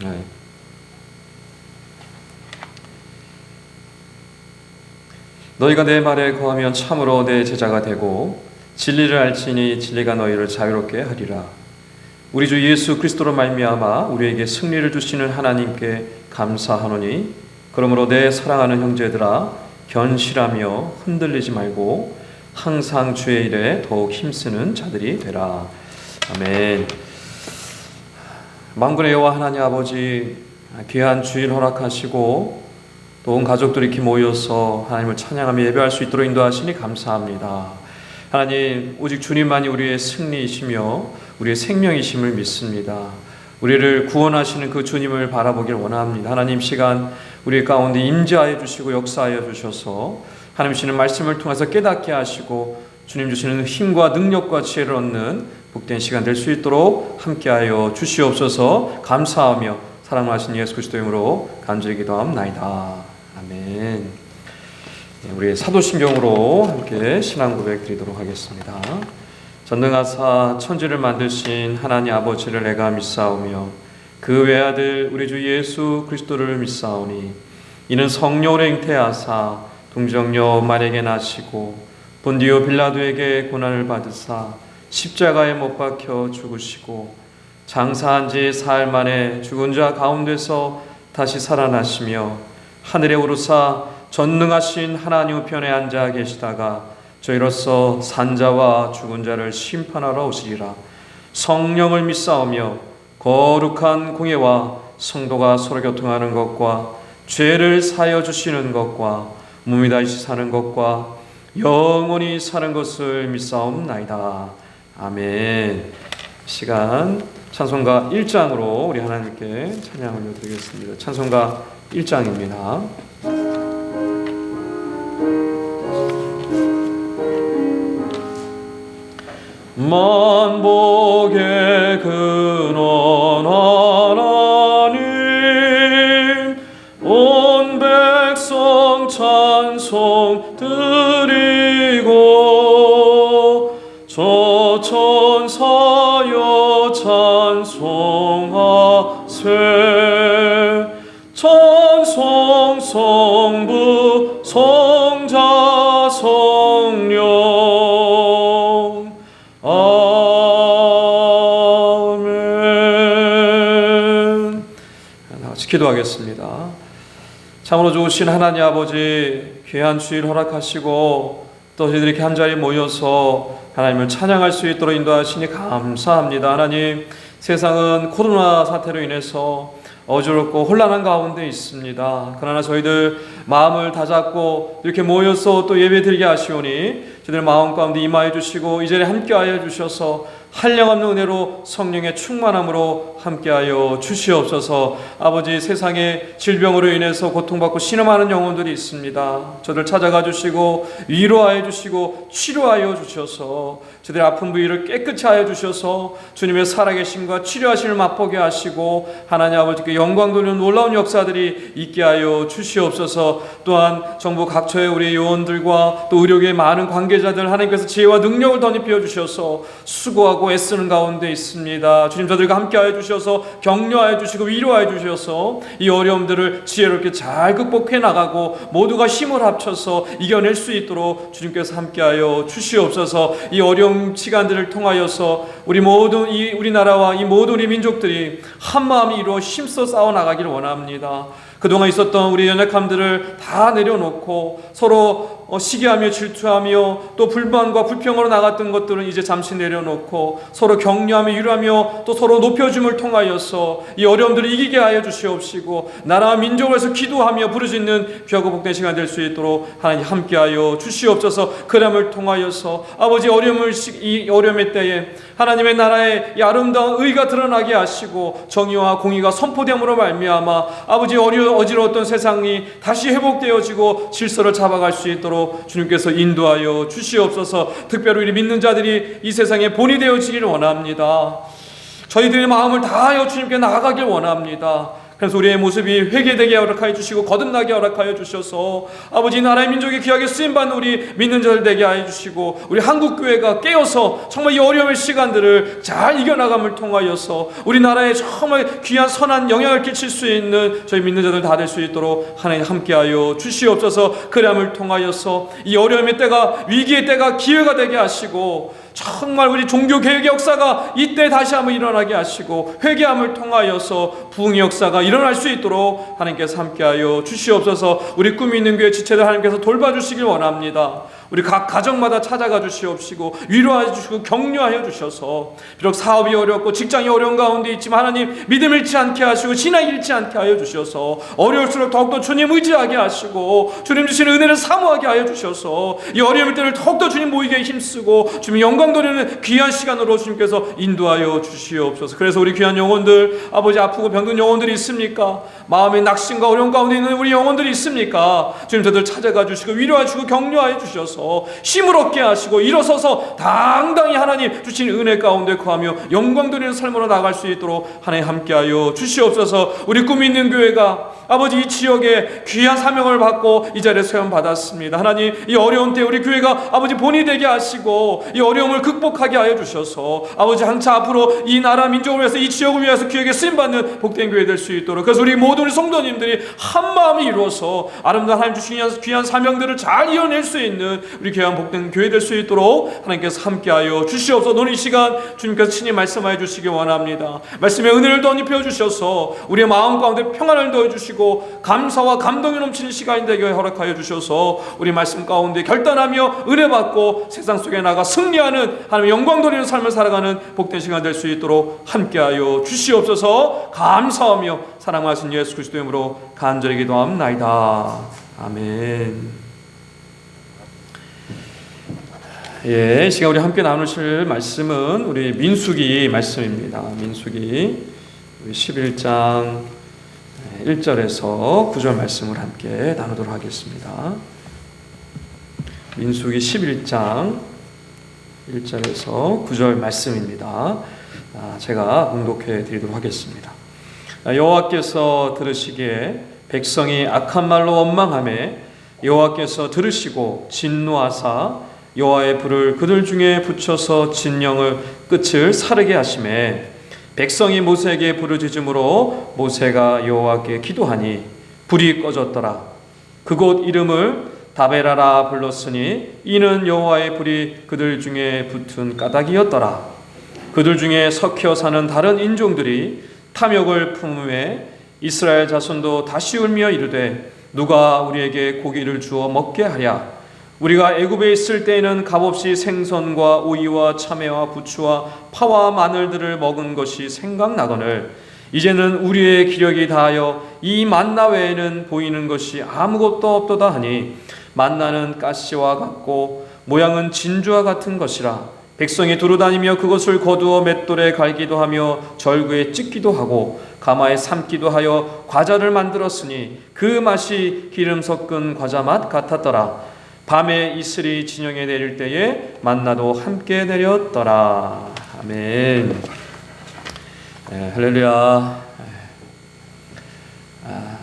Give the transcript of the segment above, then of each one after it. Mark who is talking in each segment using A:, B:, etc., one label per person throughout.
A: 네. 너희가 내 말에 거하면 참으로 내 제자가 되고 진리를 알지니 진리가 너희를 자유롭게 하리라. 우리 주 예수 그리스도로 말미암아 우리에게 승리를 주시는 하나님께 감사하노니 그러므로 내 사랑하는 형제들아 견실하며 흔들리지 말고 항상 주의 일에 더욱 힘쓰는 자들이 되라. 아멘. 만군의 여호와 하나님 아버지, 귀한 주일 허락하시고 또 온 가족들이 이렇게 모여서 하나님을 찬양하며 예배할 수 있도록 인도하시니 감사합니다. 하나님, 오직 주님만이 우리의 승리이시며 우리의 생명이심을 믿습니다. 우리를 구원하시는 그 주님을 바라보길 원합니다. 하나님, 시간 우리 가운데 임재하여 주시고 역사하여 주셔서 하나님 주시는 말씀을 통해서 깨닫게 하시고 주님 주시는 힘과 능력과 지혜를 얻는 복된 시간 될 수 있도록 함께하여 주시옵소서. 감사하며 사랑하신 예수 그리스도의 이름으로 간절히 기도합나이다. 아멘. 우리 사도신경으로 함께 신앙 고백 드리도록 하겠습니다. 전능하사 천지를 만드신 하나님 아버지를 내가 믿사오며 그 외아들 우리 주 예수 그리스도를 믿사오니 이는 성령으로 잉태하사 동정녀 마리아에게 나시고 본디오 빌라도에게 고난을 받으사 십자가에 못 박혀 죽으시고 장사한 지 사흘 만에 죽은 자 가운데서 다시 살아나시며 하늘에 오르사 전능하신 하나님 우편에 앉아 계시다가 저희로서 산자와 죽은 자를 심판하러 오시리라. 성령을 믿사오며 거룩한 공예와 성도가 서로 교통하는 것과 죄를 사하여 주시는 것과 몸이 다시 사는 것과 영원히 사는 것을 믿사옵나이다. 아멘. 시간 찬송가 1장으로 우리 하나님께 찬양을 올려드리겠습니다. 찬송가 1장입니다. 만복의 근원 하나님 온 백성 찬송 드리고 저 천사여 찬송하세 찬송 성부 성자 성령 아멘. 같이 기도하겠습니다. 참으로 좋으신 하나님 아버지, 귀한 주일 허락하시고 또 저희들이 이렇게 한자리에 모여서 하나님을 찬양할 수 있도록 인도하시니 감사합니다. 하나님, 세상은 코로나 사태로 인해서 어지럽고 혼란한 가운데 있습니다. 그러나 저희들 마음을 다잡고 이렇게 모여서 또 예배 드리게 하시오니 저희들 마음 가운데 임하여 주시고 이 자리에 함께하여 주셔서 한량없는 은혜로 성령의 충만함으로 함께하여 주시옵소서. 아버지, 세상의 질병으로 인해서 고통받고 신음하는 영혼들이 있습니다. 저들 찾아가 주시고 위로하여 주시고 치료하여 주셔서 저들의 아픈 부위를 깨끗이 하여 주셔서 주님의 살아계심과 치료하심을 맛보게 하시고 하나님 아버지께 영광 돌리는 놀라운 역사들이 있게 하여 주시옵소서. 또한 정부 각처의 우리 요원들과 또 의료계의 많은 관계자들 하나님께서 지혜와 능력을 덧입혀 주셔서 수고하고 애쓰는 가운데 있습니다. 주님, 저들과 함께하여 주셔서 격려하여 주시고 위로하여 주셔서 이 어려움들을 지혜롭게 잘 극복해 나가고 모두가 힘을 합쳐서 이겨낼 수 있도록 주님께서 함께하여 주시옵소서. 이 어려움 시간들을 통하여서 우리 모든 이 우리나라와 이 모든 우리 민족들이 한마음이 이루어 힘써 싸워 나가기를 원합니다. 그동안 있었던 우리 연약함들을 다 내려놓고 서로 시기하며 질투하며 또 불만과 불평으로 나갔던 것들은 이제 잠시 내려놓고 서로 격려하며 위로하며 또 서로 높여줌을 통하여서 이 어려움들을 이기게 하여 주시옵시고 나라와 민족을 위해서 기도하며 부르짖는 귀하고 복된 시간 될 수 있도록 하나님 함께하여 주시옵소서. 그람을 통하여서 아버지 이 어려움의 때에 하나님의 나라의 이 아름다운 의가 드러나게 하시고 정의와 공의가 선포됨으로 말미암아 아버지 어지러웠던 세상이 다시 회복되어지고 질서를 잡아갈 수 있도록 주님께서 인도하여 주시옵소서. 특별히 우리 믿는 자들이 이 세상에 본이 되어지기를 원합니다. 저희들의 마음을 다하여 주님께 나아가길 원합니다. 그래서 우리의 모습이 회개되게 허락하여 주시고 거듭나게 허락하여 주셔서 아버지 나라의 민족의 귀하게 쓰임받는 우리 믿는 자들 되게 하여 주시고 우리 한국교회가 깨어서 정말 이 어려움의 시간들을 잘 이겨나감을 통하여서 우리나라에 정말 귀한 선한 영향을 끼칠 수 있는 저희 믿는 자들 다 될 수 있도록 하나님 함께하여 주시옵소서. 그람을 통하여서 이 어려움의 때가 위기의 때가 기회가 되게 하시고 정말 우리 종교개혁의 역사가 이때 다시 한번 일어나게 하시고 회개함을 통하여서 부흥의 역사가 일어날 수 있도록 하나님께서 함께하여 주시옵소서. 우리 꿈이 있는 교회 지체들 하나님께서 돌봐주시길 원합니다. 우리 각 가정마다 찾아가 주시옵시고 위로하여 주시고 격려하여 주셔서 비록 사업이 어렵고 직장이 어려운 가운데 있지만 하나님 믿음 잃지 않게 하시고 신앙 잃지 않게 하여 주셔서 어려울수록 더욱더 주님 의지하게 하시고 주님 주시는 은혜를 사모하게 하여 주셔서 이 어려움의 때를 더욱더 주님 모이게 힘쓰고 주님 영광 돌리는 귀한 시간으로 주님께서 인도하여 주시옵소서. 그래서 우리 귀한 영혼들 아버지 아프고 병든 영혼들이 있습니까? 마음의 낙심과 어려움 가운데 있는 우리 영혼들이 있습니까? 주님 저들 찾아가 주시고 위로하여 주시고 격려하여 주셔서 힘을 얻게 하시고 일어서서 당당히 하나님 주신 은혜 가운데 거하며 영광 돌리는 삶으로 나아갈 수 있도록 하나님 함께하여 주시옵소서. 우리 꿈이 있는 교회가 아버지 이 지역에 귀한 사명을 받고 이 자리에 세움받았습니다. 하나님 이 어려운 때 우리 교회가 아버지 본이 되게 하시고 이 어려움을 극복하게 하여 주셔서 아버지 한차 앞으로 이 나라 민족을 위해서 이 지역을 위해서 귀하게 쓰임받는 복된 교회 될 수 있도록 그래서 우리 모든 우리 성도님들이 한마음이 이루어서 아름다운 하나님 주신 귀한 사명들을 잘 이뤄낼 수 있는 우리 귀한 복된 교회 될 수 있도록 하나님께서 함께하여 주시옵소서. 오늘 이 시간 주님께서 친히 말씀하여 주시기 원합니다. 말씀의 은혜를 더 입혀 주셔서 우리의 마음 가운데 평안을 더해 주시고 감사와 감동이 넘치는 시간이 되게 허락하여 주셔서 우리 말씀 가운데 결단하며 은혜 받고 세상 속에 나가 승리하는 하나님의 영광 돌리는 삶을 살아가는 복된 시간 될 수 있도록 함께하여 주시옵소서. 감사하며 사랑하신 예수 그리스도의 이름으로 간절히 기도합나이다. 아멘. 예, 이 시간 우리 함께 나누실 말씀은 우리 민수기 말씀입니다. 민수기 11장 1절에서 9절 말씀을 함께 나누도록 하겠습니다. 민수기 11장 1절에서 9절 말씀입니다. 제가 봉독해 드리도록 하겠습니다. 여호와께서 들으시기에 백성이 악한 말로 원망하매 여호와께서 들으시고 진노하사 여호와의 불을 그들 중에 붙여서 진영을 끝을 사르게 하시매 백성이 모세에게 부르짖음으로 모세가 여호와께 기도하니 불이 꺼졌더라. 그곳 이름을 다베라라 불렀으니 이는 여호와의 불이 그들 중에 붙은 까닭이었더라. 그들 중에 섞여 사는 다른 인종들이 탐욕을 품음에 이스라엘 자손도 다시 울며 이르되 누가 우리에게 고기를 주어 먹게 하랴. 우리가 애굽에 있을 때에는 값없이 생선과 오이와 참외와 부추와 파와 마늘들을 먹은 것이 생각나거늘 이제는 우리의 기력이 다하여 이 만나 외에는 보이는 것이 아무것도 없도다 하니 만나는 가시와 같고 모양은 진주와 같은 것이라. 백성이 두루다니며 그것을 거두어 맷돌에 갈기도 하며 절구에 찢기도 하고 가마에 삶기도 하여 과자를 만들었으니 그 맛이 기름 섞은 과자 맛 같았더라. 밤에 이슬이 진영에 내릴 때에 만나도 함께 내렸더라. 아멘. 할렐루야.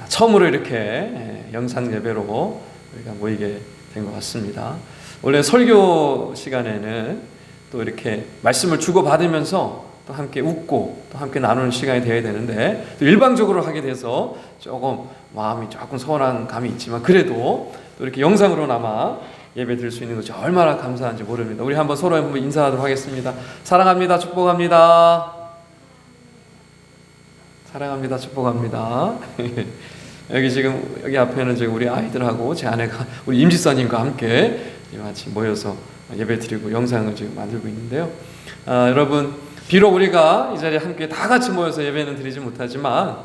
A: 처음으로 이렇게 영상 예배로 우리가 모이게 된 것 같습니다. 원래 설교 시간에는 또 이렇게 말씀을 주고받으면서 또 함께 웃고 또 함께 나누는 시간이 되어야 되는데 또 일방적으로 하게 돼서 조금 마음이 조금 서운한 감이 있지만 그래도 또 이렇게 영상으로나마 예배 드릴 수 있는 것이 얼마나 감사한지 모릅니다. 우리 한번 서로 한번 인사하도록 하겠습니다. 사랑합니다. 축복합니다. 사랑합니다. 축복합니다. 여기 앞에는 지금 우리 아이들하고 제 아내가 우리 임지사님과 함께 같이 모여서 예배 드리고 영상을 지금 만들고 있는데요. 여러분 비록 우리가 이 자리에 함께 다 같이 모여서 예배는 드리지 못하지만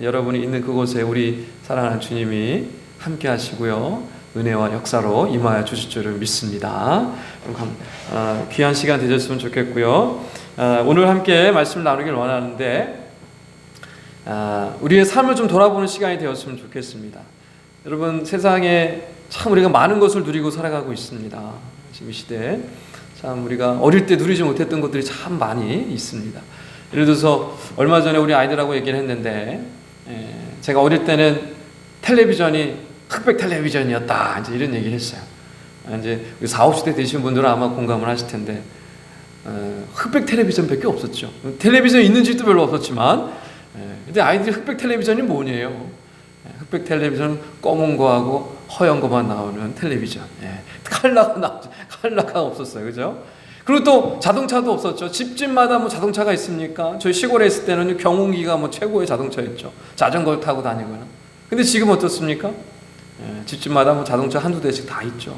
A: 여러분이 있는 그곳에 우리 사랑하는 주님이 함께 하시고요. 은혜와 역사로 임하여 주실 줄을 믿습니다. 귀한 시간 되셨으면 좋겠고요. 오늘 함께 말씀을 나누길 원하는데 우리의 삶을 좀 돌아보는 시간이 되었으면 좋겠습니다. 여러분 세상에 참 우리가 많은 것을 누리고 살아가고 있습니다. 지금 이 시대에 참 우리가 어릴 때 누리지 못했던 것들이 참 많이 있습니다. 예를 들어서 얼마 전에 우리 아이들하고 얘기를 했는데 제가 어릴 때는 텔레비전이 흑백 텔레비전이었다. 이제 이런 얘기를 했어요. 이제 40, 50대 되신 분들은 아마 공감을 하실 텐데, 흑백 텔레비전밖에 없었죠. 텔레비전이 있는 집도 별로 없었지만, 근데 아이들이 흑백 텔레비전이 뭐냐요? 흑백 텔레비전은 검은 거하고 허연 거만 나오는 텔레비전. 컬러가 없었어요. 그죠? 그리고 또 자동차도 없었죠. 집집마다 뭐 자동차가 있습니까? 저희 시골에 있을 때는 경운기가 뭐 최고의 자동차였죠. 자전거를 타고 다니거나. 근데 지금 어떻습니까? 집집마다 뭐 자동차 한두 대씩 다 있죠.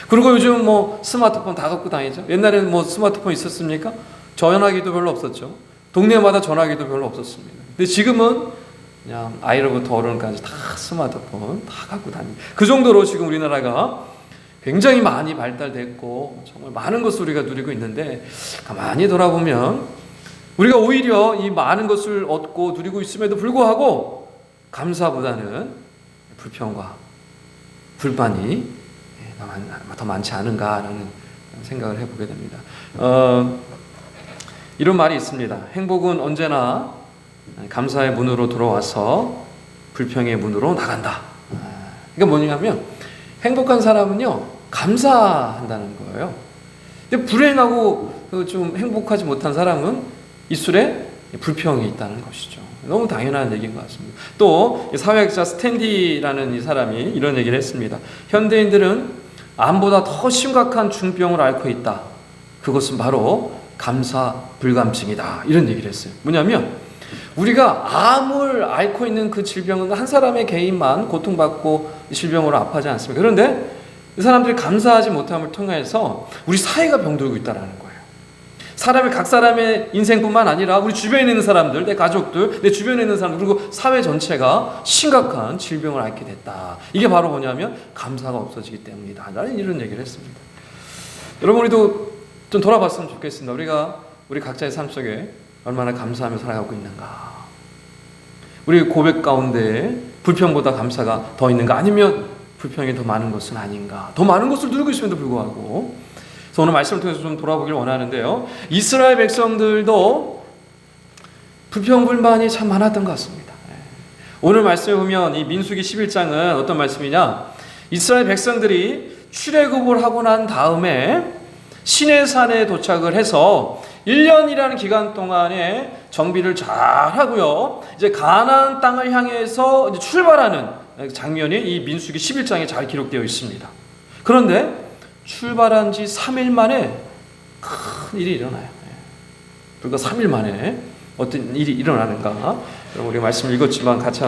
A: 그리고 요즘 뭐 스마트폰 다 갖고 다니죠. 옛날에는 뭐 스마트폰 있었습니까? 전화기도 별로 없었죠. 동네마다 전화기도 별로 없었습니다. 근데 지금은 그냥 아이로부터 어른까지 다 스마트폰 다 갖고 다니고, 그 정도로 지금 우리나라가 굉장히 많이 발달됐고 정말 많은 것을 우리가 누리고 있는데, 가만히 돌아보면 우리가 오히려 이 많은 것을 얻고 누리고 있음에도 불구하고 감사보다는 불평과 불만이 더 많지 않은가라는 생각을 해보게 됩니다. 이런 말이 있습니다. 행복은 언제나 감사의 문으로 들어와서 불평의 문으로 나간다. 그러니까 뭐냐면 행복한 사람은요, 감사한다는 거예요. 근데 불행하고 좀 행복하지 못한 사람은 입술에 불평이 있다는 것이죠. 너무 당연한 얘기인 것 같습니다. 또 사회학자 스탠디라는 이 사람이 이런 얘기를 했습니다. 현대인들은 암보다 더 심각한 중병을 앓고 있다. 그것은 바로 감사 불감증이다. 이런 얘기를 했어요. 뭐냐면 우리가 암을 앓고 있는 그 질병은 한 사람의 개인만 고통받고 질병으로 아파하지 않습니까? 그런데 이 사람들이 감사하지 못함을 통해서 우리 사회가 병들고 있다는 거예요. 각 사람의 인생뿐만 아니라 우리 주변에 있는 사람들, 내 가족들, 내 주변에 있는 사람들, 그리고 사회 전체가 심각한 질병을 앓게 됐다. 이게 바로 뭐냐면 감사가 없어지기 때문이다. 라는 이런 얘기를 했습니다. 여러분, 우리도 좀 돌아봤으면 좋겠습니다. 우리 각자의 삶 속에 얼마나 감사하며 살아가고 있는가. 우리 고백 가운데 불평보다 감사가 더 있는가, 아니면 불평이 더 많은 것은 아닌가. 더 많은 것을 누리고 있음에도 불구하고. 그래서 오늘 말씀을 통해서 좀 돌아보길 원하는데요, 이스라엘 백성들도 불평불만이 참 많았던 것 같습니다. 오늘 말씀에 보면 이 민수기 11장은 어떤 말씀이냐, 이스라엘 백성들이 출애굽을 하고 난 다음에 시내산에 도착을 해서 1년이라는 기간 동안에 정비를 잘 하고요, 이제 가나안 땅을 향해서 이제 출발하는 장면이 이 민수기 11장에 잘 기록되어 있습니다. 그런데 출발한 지 3일 만에 큰 일이 일어나요. 불과 3일 만에 어떤 일이 일어나는가? 우리 말씀을 읽었지만 같이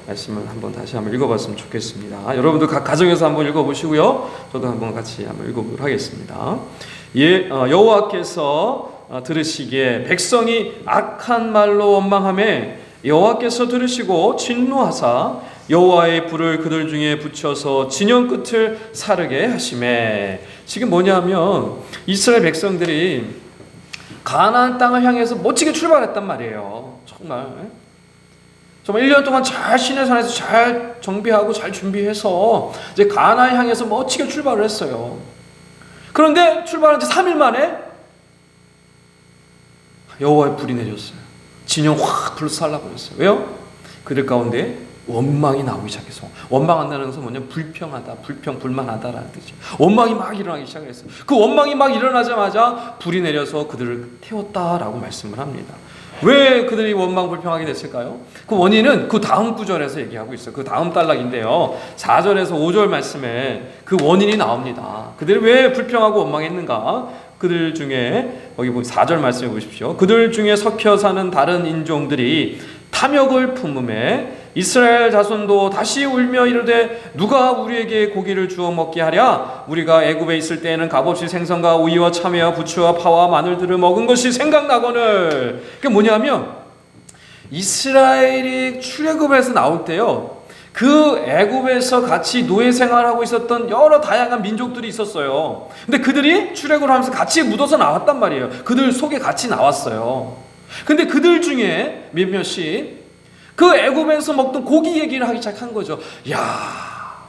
A: 말씀을 다시 한번 읽어봤으면 좋겠습니다. 여러분도 각 가정에서 한번 읽어보시고요, 저도 한번 같이 한번 읽어보도록 하겠습니다. 여호와께서 들으시기에 백성이 악한 말로 원망하매 여호와께서 들으시고 진노하사 여호와의 불을 그들 중에 붙여서 진영 끝을 사르게 하시매. 지금 뭐냐면 이스라엘 백성들이 가나안 땅을 향해서 멋지게 출발했단 말이에요. 정말 1년 동안 잘 시내산에서 잘 정비하고 잘 준비해서 이제 가나안 향해서 멋지게 출발을 했어요. 그런데 출발한 지 3일 만에 여호와의 불이 내렸어요. 진영 확 불살라버렸어요. 왜요? 그들 가운데 원망이 나오기 시작해서, 원망한다는 것은 뭐냐면 불평하다, 불만하다라는 뜻이죠. 원망이 막 일어나기 시작했어요. 그 원망이 막 일어나자마자 불이 내려서 그들을 태웠다라고 말씀을 합니다. 왜 그들이 원망 불평하게 됐을까요? 그 원인은 그 다음 구절에서 얘기하고 있어요. 그 다음 단락인데요, 4절에서 5절 말씀에 그 원인이 나옵니다. 그들이 왜 불평하고 원망했는가? 그들 중에 거기 4절 말씀해 보십시오. 그들 중에 섞여 사는 다른 인종들이 탐욕을 품음에 이스라엘 자손도 다시 울며 이르되 누가 우리에게 고기를 주어 먹게 하랴? 우리가 애굽에 있을 때에는 값없이 생선과 오이와 참외와 부추와 파와 마늘들을 먹은 것이 생각나거늘. 그게 뭐냐면 이스라엘이 출애굽에서 나올 때요, 그 애굽에서 같이 노예 생활하고 있었던 여러 다양한 민족들이 있었어요. 근데 그들이 출애굽을 하면서 같이 묻어서 나왔단 말이에요. 그들 속에 같이 나왔어요. 근데 그들 중에 몇몇이 그 애굽에서 먹던 고기 얘기를 하기 시작한 거죠. 야,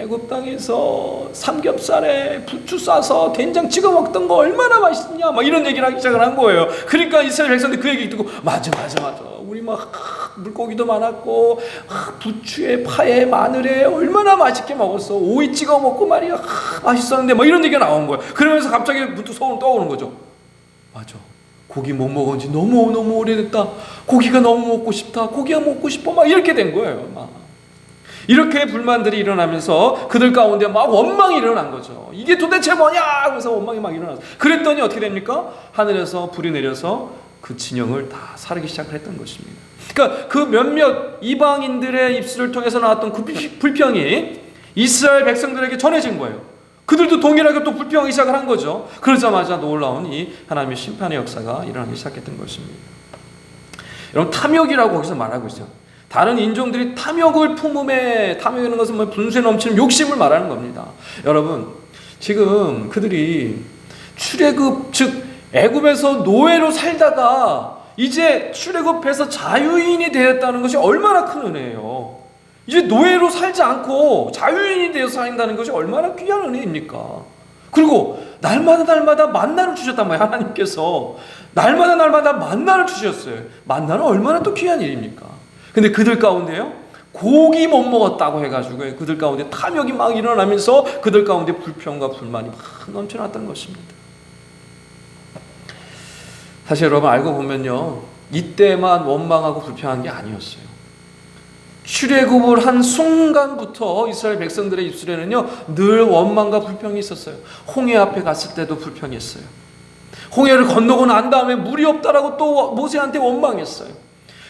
A: 애굽 땅에서 삼겹살에 부추 싸서 된장 찍어 먹던 거 얼마나 맛있냐 막 이런 얘기를 하기 시작을 한 거예요. 그러니까 이스라엘 백성들이 그 얘기 듣고 맞아 우리 막 물고기도 많았고 부추에 파에 마늘에 얼마나 맛있게 먹었어. 오이 찍어 먹고 말이야 맛있었는데 뭐 이런 얘기가 나온 거예요. 그러면서 갑자기 문득 소름 떠오르는 거죠. 맞아, 고기 못 먹은 지 너무 오래됐다. 고기가 너무 먹고 싶다. 고기가 먹고 싶어 막 이렇게 된 거예요. 막 이렇게 불만들이 일어나면서 그들 가운데 막 원망이 일어난 거죠. 이게 도대체 뭐냐 하면서 원망이 막 일어났어요. 그랬더니 어떻게 됩니까? 하늘에서 불이 내려서 그 진영을 다 사르기 시작을 했던 것입니다. 그러니까 그 몇몇 이방인들의 입술을 통해서 나왔던 그 불평이 이스라엘 백성들에게 전해진 거예요. 그들도 동일하게 또 불평하기 시작을 한 거죠. 그러자마자 놀라운 이 하나님의 심판의 역사가 일어나기 시작했던 것입니다. 여러분, 탐욕이라고 거기서 말하고 있어요. 다른 인종들이 탐욕을 품음에, 탐욕이라는 것은 뭐 분수에 넘치는 욕심을 말하는 겁니다. 여러분, 지금 그들이 출애굽, 즉 애굽에서 노예로 살다가 이제 출애굽해서 자유인이 되었다는 것이 얼마나 큰 은혜예요. 이제 노예로 살지 않고 자유인이 되어서 살인다는 것이 얼마나 귀한 은혜입니까? 그리고 날마다 만나를 주셨단 말이에요. 하나님께서 날마다 만나를 주셨어요. 만나는 얼마나 또 귀한 일입니까? 근데 그들 가운데요, 고기 못 먹었다고 해가지고 그들 가운데 탐욕이 막 일어나면서 그들 가운데 불평과 불만이 막 넘쳐났던 것입니다. 사실 여러분, 알고 보면요, 이때만 원망하고 불평한 게 아니었어요. 출애굽을 한 순간부터 이스라엘 백성들의 입술에는요 늘 원망과 불평이 있었어요. 홍해 앞에 갔을 때도 불평했어요. 홍해를 건너고 난 다음에 물이 없다라고 또 모세한테 원망했어요.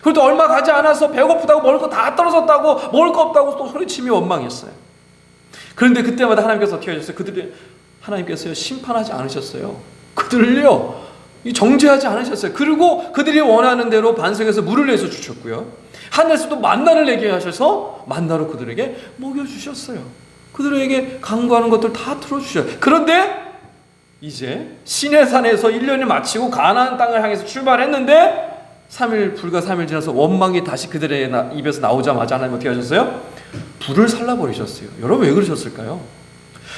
A: 그리고 또 얼마 가지 않아서 배고프다고 먹을 거 다 떨어졌다고, 먹을 거 없다고 또 소리치며 원망했어요. 그런데 그때마다 하나님께서 어떻게 하셨어요? 하나님께서 심판하지 않으셨어요. 그들을요 정죄하지 않으셨어요. 그리고 그들이 원하는 대로 반석에서 물을 내서 주셨고요, 하늘에서도 만나를 내게 하셔서 만나로 그들에게 먹여주셨어요. 그들에게 간구하는 것들 다 들어주셔요. 그런데 이제 시내산에서 1년을 마치고 가나안 땅을 향해서 출발했는데 불과 3일 지나서 원망이 다시 그들의 입에서 나오자마자 하나님 어떻게 하셨어요? 불을 살라버리셨어요. 여러분, 왜 그러셨을까요?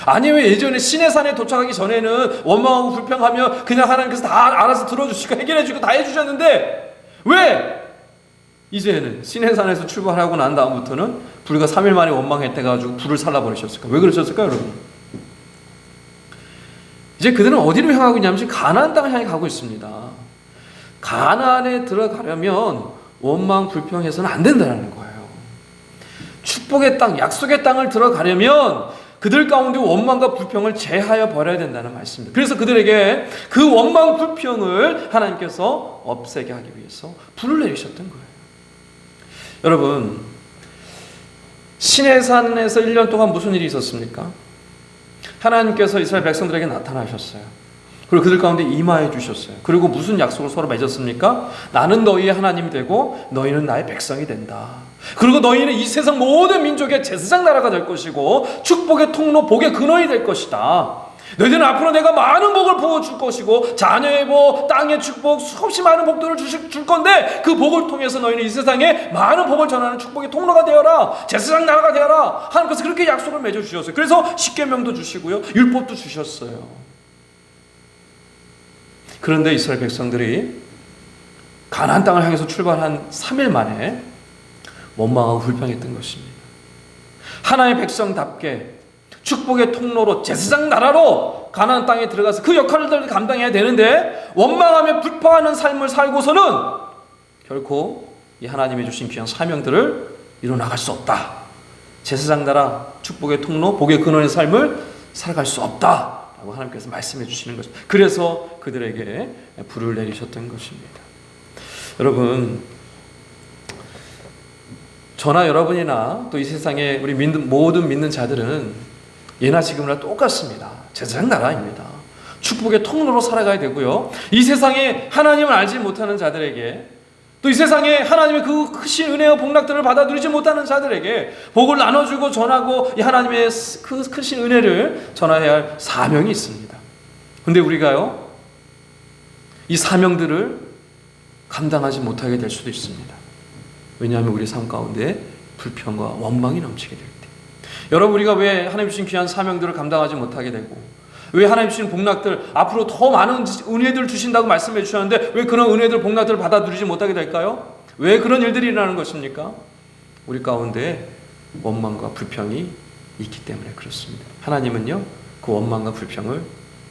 A: 아니, 왜 예전에 시내산에 도착하기 전에는 원망하고 불평하며 그냥 하나님께서 다 알아서 들어주시고 해결해주고 다 해주셨는데 왜 이제는 시내산에서 출발하고 난 다음부터는 불과 3일 만에 원망했대가지고 불을 살라버리셨을까? 왜 그러셨을까요, 여러분? 이제 그들은 어디로 향하고 있냐면 지금 가나안 땅을 향해 가고 있습니다. 가나안에 들어가려면 원망 불평해서는 안 된다는 거예요. 축복의 땅, 약속의 땅을 들어가려면 그들 가운데 원망과 불평을 제하여 버려야 된다는 말씀입니다. 그래서 그들에게 그 원망 불평을 하나님께서 없애게 하기 위해서 불을 내리셨던 거예요. 여러분, 시내산에서 1년 동안 무슨 일이 있었습니까? 하나님께서 이스라엘 백성들에게 나타나셨어요. 그리고 그들 가운데 임하여 주셨어요. 그리고 무슨 약속을 서로 맺었습니까? 나는 너희의 하나님이 되고 너희는 나의 백성이 된다. 그리고 너희는 이 세상 모든 민족의 제사장 나라가 될 것이고 축복의 통로, 복의 근원이 될 것이다. 너희들은 앞으로 내가 많은 복을 부어줄 것이고 자녀의 복, 땅의 축복, 수없이 많은 복들을 줄 건데 그 복을 통해서 너희는 이 세상에 많은 복을 전하는 축복의 통로가 되어라. 제사장 나라가 되어라. 하나님께서 그렇게 약속을 맺어주셨어요. 그래서 십계명도 주시고요, 율법도 주셨어요. 그런데 이스라엘 백성들이 가나안 땅을 향해서 출발한 3일 만에 원망하고 불평했던 것입니다. 하나님의 백성답게 축복의 통로로, 제사장 나라로 가나안 땅에 들어가서 그 역할을 감당해야 되는데 원망하며 불평하는 삶을 살고서는 결코 이 하나님이 주신 귀한 사명들을 이뤄나갈 수 없다. 제사장 나라, 축복의 통로, 복의 근원의 삶을 살아갈 수 없다 라고 하나님께서 말씀해 주시는 것입니다. 그래서 그들에게 불을 내리셨던 것입니다. 여러분, 저나 여러분이나 또 이 세상에 우리 모든 믿는 자들은 예나 지금이나 똑같습니다. 제사장 나라입니다. 축복의 통로로 살아가야 되고요, 이 세상에 하나님을 알지 못하는 자들에게, 또 이 세상에 하나님의 그 크신 은혜와 복락들을 받아 누리지 못하는 자들에게 복을 나눠주고 전하고 이 하나님의 그 크신 은혜를 전해야 할 사명이 있습니다. 그런데 우리가요, 이 사명들을 감당하지 못하게 될 수도 있습니다. 왜냐하면 우리 삶 가운데 불평과 원망이 넘치게 될 때. 여러분, 우리가 왜 하나님 주신 귀한 사명들을 감당하지 못하게 되고, 왜 하나님 주신 복락들, 앞으로 더 많은 은혜들을 주신다고 말씀해 주셨는데 왜 그런 은혜들, 복락들을 받아 누리지 못하게 될까요? 왜 그런 일들이 일어나는 것입니까? 우리 가운데 원망과 불평이 있기 때문에 그렇습니다. 하나님은요, 그 원망과 불평을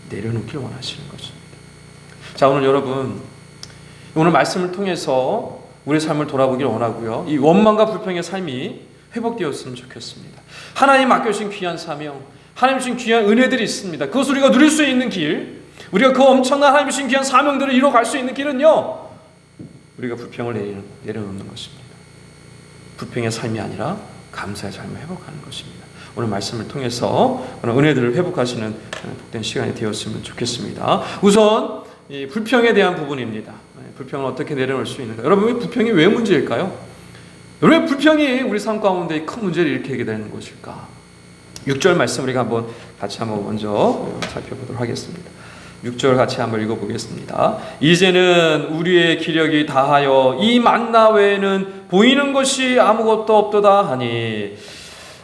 A: 내려놓길 원하시는 것입니다. 자, 오늘 여러분, 오늘 말씀을 통해서 우리의 삶을 돌아보길 원하고요, 이 원망과 불평의 삶이 회복되었으면 좋겠습니다. 하나님 맡겨주신 귀한 사명, 하나님 주신 귀한 은혜들이 있습니다. 그것을 우리가 누릴 수 있는 길, 우리가 그 엄청난 하나님 주신 귀한 사명들을 이뤄갈 수 있는 길은요, 우리가 불평을 내려놓는 것입니다. 불평의 삶이 아니라 감사의 삶을 회복하는 것입니다. 오늘 말씀을 통해서 그런 은혜들을 회복하시는 복된 시간이 되었으면 좋겠습니다. 우선 이 불평에 대한 부분입니다. 불평을 어떻게 내려놓을 수 있는가? 여러분, 불평이 왜 문제일까요? 왜 불평이 우리 삶 가운데 큰 문제를 일으키게 되는 것일까? 6절 말씀 우리가 같이 한번 먼저 살펴보도록 하겠습니다. 6절 같이 한번 읽어보겠습니다. 이제는 우리의 기력이 다하여 이 만나 외에는 보이는 것이 아무것도 없도다 하니.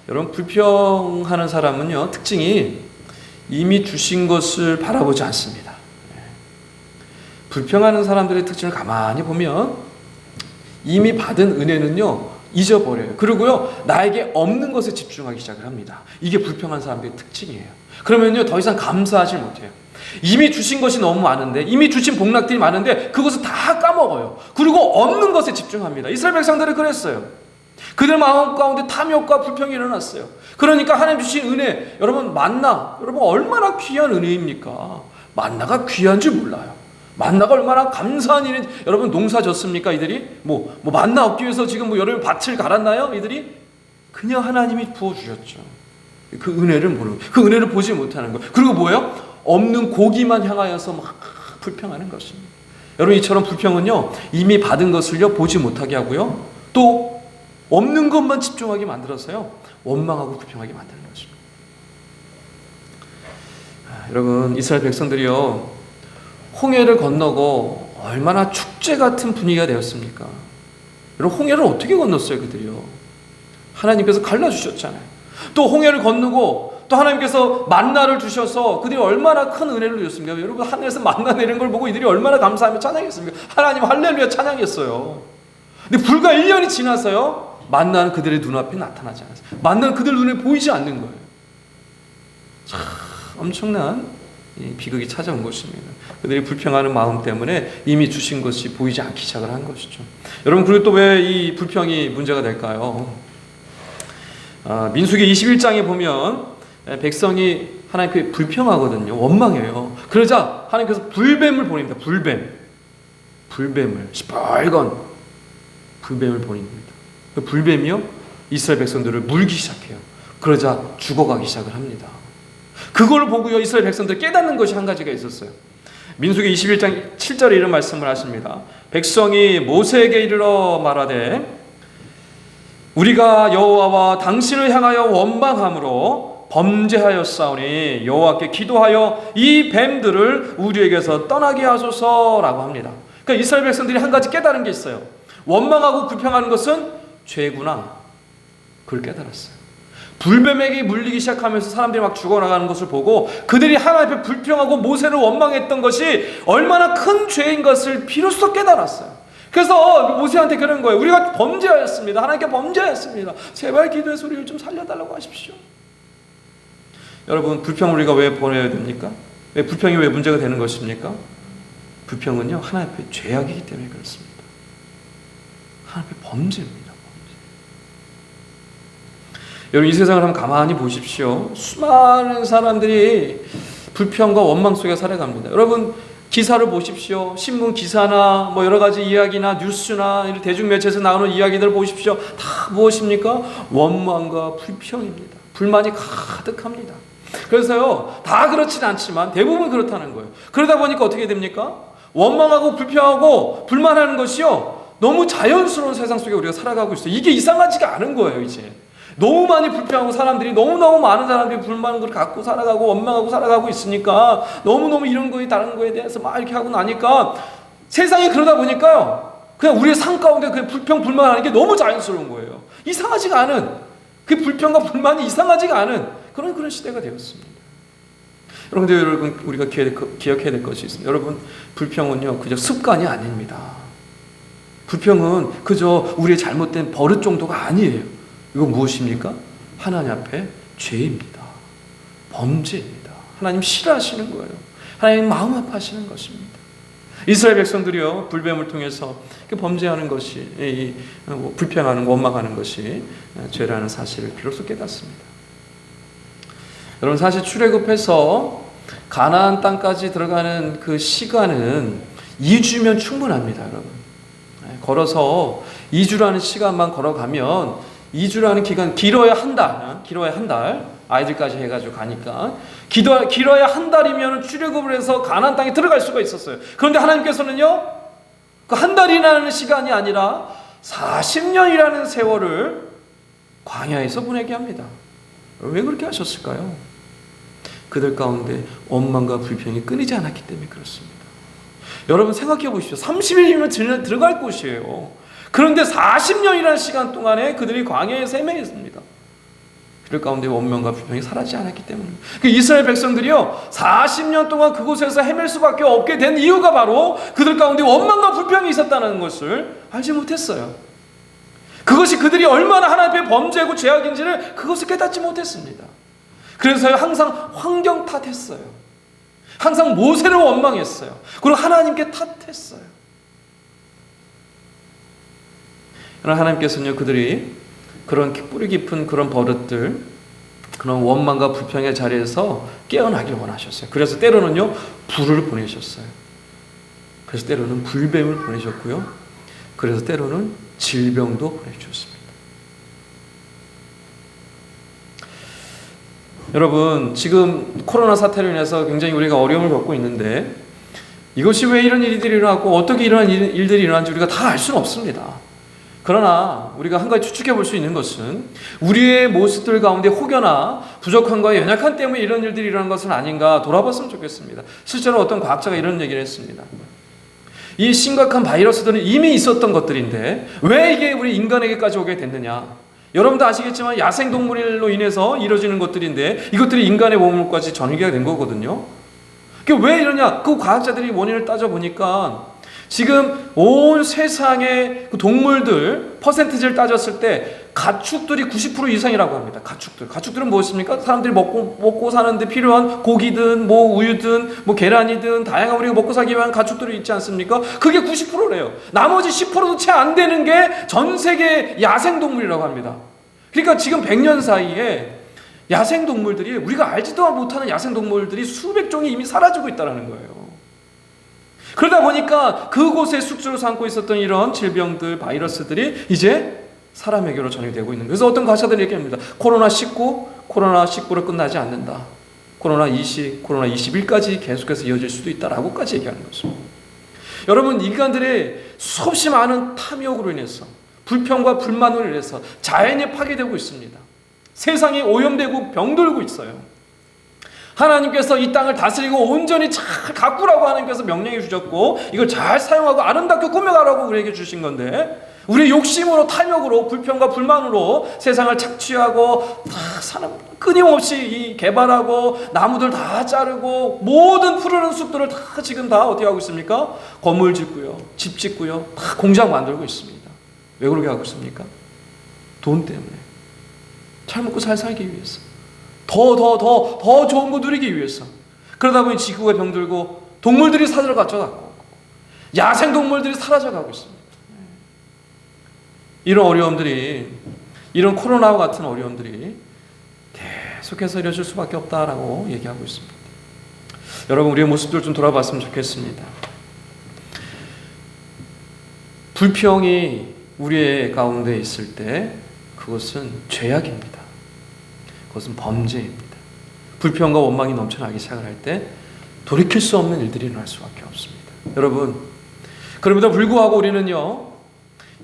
A: 여러분, 불평하는 사람은요, 특징이 이미 주신 것을 바라보지 않습니다. 불평하는 사람들의 특징을 가만히 보면 이미 받은 은혜는요, 잊어버려요. 그리고요, 나에게 없는 것에 집중하기 시작을 합니다. 이게 불평한 사람들의 특징이에요. 그러면요, 더 이상 감사하지 못해요. 이미 주신 것이 너무 많은데, 이미 주신 복락들이 많은데 그것을 다 까먹어요. 그리고 없는 것에 집중합니다. 이스라엘 백성들은 그랬어요. 그들 마음 가운데 탐욕과 불평이 일어났어요. 그러니까 하나님 주신 은혜, 여러분, 만나, 여러분, 얼마나 귀한 은혜입니까? 만나가 귀한 줄 몰라요. 만나가 얼마나 감사한 일인지. 여러분, 농사 졌습니까? 이들이 만나 얻기 위해서 지금 여러분 밭을 갈았나요? 이들이 그냥 하나님이 부어주셨죠. 그 은혜를 모르고, 그 은혜를 보지 못하는 거. 그리고 뭐예요? 없는 고기만 향하여서 막 불평하는 것입니다. 여러분, 이처럼 불평은요, 이미 받은 것을요 보지 못하게 하고요, 또 없는 것만 집중하게 만들어서요 원망하고 불평하게 만드는 것입니다. 여러분, 이스라엘 백성들이요, 홍해를 건너고 얼마나 축제 같은 분위기가 되었습니까? 여러분, 홍해를 어떻게 건넜어요, 그들이요? 하나님께서 갈라주셨잖아요. 또 홍해를 건너고 또 하나님께서 만나를 주셔서 그들이 얼마나 큰 은혜를 누렸습니까? 여러분, 하늘에서 만나 내린 걸 보고 이들이 얼마나 감사하며 찬양했습니까? 하나님 할렐루야 찬양했어요. 근데 불과 1년이 지나서요, 만나는 그들의 눈앞에 나타나지 않았어요. 만나는 그들 눈에 보이지 않는 거예요. 참 엄청난 비극이 찾아온 것입니다. 그들이 불평하는 마음 때문에 이미 주신 것이 보이지 않기 시작을 한 것이죠. 여러분, 그리고 또 왜 이 불평이 문제가 될까요? 민수기 21장에 보면 백성이 하나님께 불평하거든요. 원망해요. 그러자 하나님께서 불뱀을 보냅니다. 불뱀을, 시뻘건 불뱀을 보냅니다. 그 불뱀이요, 이스라엘 백성들을 물기 시작해요. 그러자 죽어가기 시작을 합니다. 그걸 보고요, 이스라엘 백성들 깨닫는 것이 한 가지가 있었어요. 민수기 21장 7절에 이런 말씀을 하십니다. 백성이 모세에게 이르러 말하되 우리가 여호와와 당신을 향하여 원망함으로 범죄하였사오니 여호와께 기도하여 이 뱀들을 우리에게서 떠나게 하소서라고 합니다. 그러니까 이스라엘 백성들이 한 가지 깨달은 게 있어요. 원망하고 불평하는 것은 죄구나. 그걸 깨달았어요. 불뱀에게 물리기 시작하면서 사람들이 막 죽어나가는 것을 보고 그들이 하나님 앞에 불평하고 모세를 원망했던 것이 얼마나 큰 죄인 것을 비로소 깨달았어요. 그래서 모세한테 그런 거예요. 우리가 범죄하였습니다. 하나님께 범죄하였습니다. 제발 기도의 소리를 좀 살려달라고 하십시오. 여러분, 불평을 우리가 왜 보내야 됩니까? 불평이 왜 문제가 되는 것입니까? 불평은요, 하나님 앞에 죄악이기 때문에 그렇습니다. 하나님 앞에 범죄입니다. 여러분, 이 세상을 한번 가만히 보십시오. 수많은 사람들이 불평과 원망 속에 살아갑니다. 여러분, 기사를 보십시오. 신문 기사나 여러 가지 이야기나 뉴스나 대중매체에서 나오는 이야기들 보십시오. 다 무엇입니까? 원망과 불평입니다. 불만이 가득합니다. 그래서요, 다 그렇진 않지만 대부분 그렇다는 거예요. 그러다 보니까 어떻게 됩니까? 원망하고 불평하고 불만하는 것이요, 너무 자연스러운 세상 속에 우리가 살아가고 있어요. 이게 이상하지가 않은 거예요, 이제. 너무 많이 불평하고 사람들이 너무너무 많은 사람들이 불만을 갖고 살아가고 원망하고 살아가고 있으니까 너무너무 이런 거에 다른 거에 대해서 막 이렇게 하고 나니까 세상이 그러다 보니까요, 그냥 우리의 삶 가운데 그 불평 불만하는 게 너무 자연스러운 거예요. 이상하지가 않은 그 불평과 불만이 이상하지가 않은 그런 시대가 되었습니다. 여러분 우리가 기억해야 될 것이 있습니다. 여러분, 불평은요 그저 습관이 아닙니다. 불평은 그저 우리의 잘못된 버릇 정도가 아니에요. 이건 무엇입니까? 하나님 앞에 죄입니다. 범죄입니다. 하나님 싫어하시는 거예요. 하나님 마음 아파하시는 것입니다. 이스라엘 백성들이요 불뱀을 통해서 범죄하는 것이 불평하는 원망하는 것이 죄라는 사실을 비로소 깨닫습니다. 여러분, 사실 출애굽해서 가나안 땅까지 들어가는 그 시간은 2주면 충분합니다. 여러분, 걸어서 2주라는 시간만 걸어가면 2주라는 기간, 길어야 한 달, 아이들까지 해가지고 가니까 길어야 한 달이면 출애굽을 해서 가나안 땅에 들어갈 수가 있었어요. 그런데 하나님께서는요 그 한 달이라는 시간이 아니라 40년이라는 세월을 광야에서 보내게 합니다. 왜 그렇게 하셨을까요? 그들 가운데 원망과 불평이 끊이지 않았기 때문에 그렇습니다. 여러분 생각해 보십시오. 30일이면 들어갈 곳이에요. 그런데 40년이라는 시간 동안에 그들이 광야에서 헤매했습니다. 그들 가운데 원망과 불평이 사라지지 않았기 때문입니다. 이스라엘 백성들이요 40년 동안 그곳에서 헤맬 수밖에 없게 된 이유가 바로 그들 가운데 원망과 불평이 있었다는 것을 알지 못했어요. 그것이 그들이 얼마나 하나님 앞에 범죄하고 죄악인지를 그것을 깨닫지 못했습니다. 그래서 항상 환경 탓했어요. 항상 모세를 원망했어요. 그리고 하나님께 탓했어요. 그러나 하나님께서는요 그들이 그런 뿌리 깊은 그런 버릇들, 그런 원망과 불평의 자리에서 깨어나길 원하셨어요. 그래서 때로는요 불을 보내셨어요. 그래서 때로는 불뱀을 보내셨고요. 그래서 때로는 질병도 보내주셨습니다. 여러분, 지금 코로나 사태로 인해서 굉장히 우리가 어려움을 겪고 있는데 이것이 왜 이런 일들이 일어나고 어떻게 이런 일들이 일어나는지 우리가 다 알 수는 없습니다. 그러나 우리가 한 가지 추측해 볼 수 있는 것은 우리의 모습들 가운데 혹여나 부족함과 연약함 때문에 이런 일들이 일어난 것은 아닌가 돌아봤으면 좋겠습니다. 실제로 어떤 과학자가 이런 얘기를 했습니다. 이 심각한 바이러스들은 이미 있었던 것들인데 왜 이게 우리 인간에게까지 오게 됐느냐. 여러분도 아시겠지만 야생동물로 인해서 이루어지는 것들인데 이것들이 인간의 몸까지 전이게 된 거거든요. 그게 왜 이러냐. 그 과학자들이 원인을 따져보니까 지금 온 세상의 그 동물들 퍼센티지를 따졌을 때 가축들이 90% 이상이라고 합니다. 가축들은 무엇입니까? 사람들이 먹고 사는데 필요한 고기든 뭐 우유든 뭐 계란이든 다양한 우리가 먹고 살기 위한 가축들이 있지 않습니까? 그게 90%래요. 나머지 10%도 채 안 되는 게 전 세계 야생동물이라고 합니다. 그러니까 지금 100년 사이에 야생동물들이 우리가 알지도 못하는 야생동물들이 수백 종이 이미 사라지고 있다는 거예요. 그러다 보니까 그곳에 숙주를 삼고 있었던 이런 질병들, 바이러스들이 이제 사람에게로 전이되고 있는 거예요. 그래서 어떤 과학자들이 얘기합니다. 코로나19로 끝나지 않는다. 코로나20, 코로나21까지 계속해서 이어질 수도 있다라고까지 얘기하는 것입니다. 여러분, 인간들의 수없이 많은 탐욕으로 인해서 불평과 불만으로 인해서 자연이 파괴되고 있습니다. 세상이 오염되고 병들고 있어요. 하나님께서 이 땅을 다스리고 온전히 잘 가꾸라고 하나님께서 명령해 주셨고 이걸 잘 사용하고 아름답게 꾸며가라고 우리에게 주신 건데 우리의 욕심으로 탐욕으로 불평과 불만으로 세상을 착취하고 끊임없이 개발하고 나무들 다 자르고 모든 푸르른 숲들을 다 지금 다 어떻게 하고 있습니까? 건물 짓고요, 집 짓고요, 다 공장 만들고 있습니다. 왜 그렇게 하고 있습니까? 돈 때문에. 잘 먹고 잘 살기 위해서. 더 좋은 거 누리기 위해서. 그러다 보니 지구가 병들고 동물들이 사슬을 갖춰가고 야생동물들이 사라져가고 있습니다. 이런 어려움들이, 이런 코로나와 같은 어려움들이 계속해서 이뤄질 수밖에 없다라고 얘기하고 있습니다. 여러분, 우리의 모습들 좀 돌아봤으면 좋겠습니다. 불평이 우리의 가운데 있을 때 그것은 죄악입니다. 그것은 범죄입니다. 불평과 원망이 넘쳐나기 시작을 할 때 돌이킬 수 없는 일들이 일어날 수밖에 없습니다. 여러분, 그럼에도 불구하고 우리는요,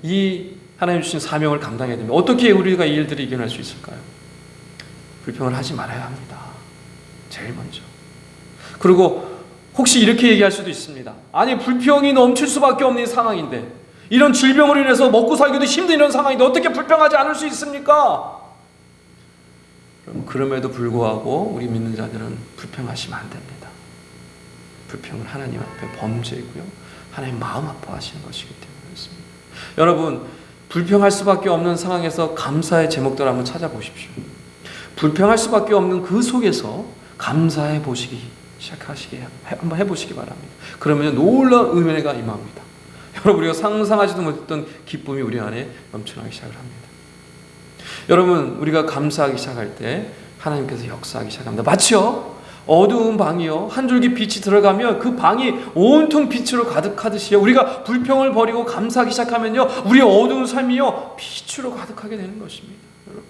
A: 이 하나님 주신 사명을 감당해야 됩니다. 어떻게 우리가 이 일들이 이겨낼 수 있을까요? 불평을 하지 말아야 합니다. 제일 먼저. 그리고 혹시 이렇게 얘기할 수도 있습니다. 아니, 불평이 넘칠 수밖에 없는 상황인데, 이런 질병으로 인해서 먹고 살기도 힘든 이런 상황인데 어떻게 불평하지 않을 수 있습니까? 그럼에도 불구하고 우리 믿는 자들은 불평하시면 안 됩니다. 불평은 하나님 앞에 범죄이고요, 하나님 마음 아파하시는 것이기 때문에 그렇습니다. 여러분, 불평할 수밖에 없는 상황에서 감사의 제목들을 한번 찾아보십시오. 불평할 수밖에 없는 그 속에서 감사해 보시기 시작하시게 한번 해보시기 바랍니다. 그러면 놀라운 은혜가 임합니다. 여러분, 우리가 상상하지도 못했던 기쁨이 우리 안에 넘쳐나기 시작을 합니다. 여러분, 우리가 감사하기 시작할 때 하나님께서 역사하기 시작합니다. 마치요, 어두운 방이요, 한 줄기 빛이 들어가면 그 방이 온통 빛으로 가득하듯이요, 우리가 불평을 버리고 감사하기 시작하면요, 우리의 어두운 삶이요 빛으로 가득하게 되는 것입니다. 여러분,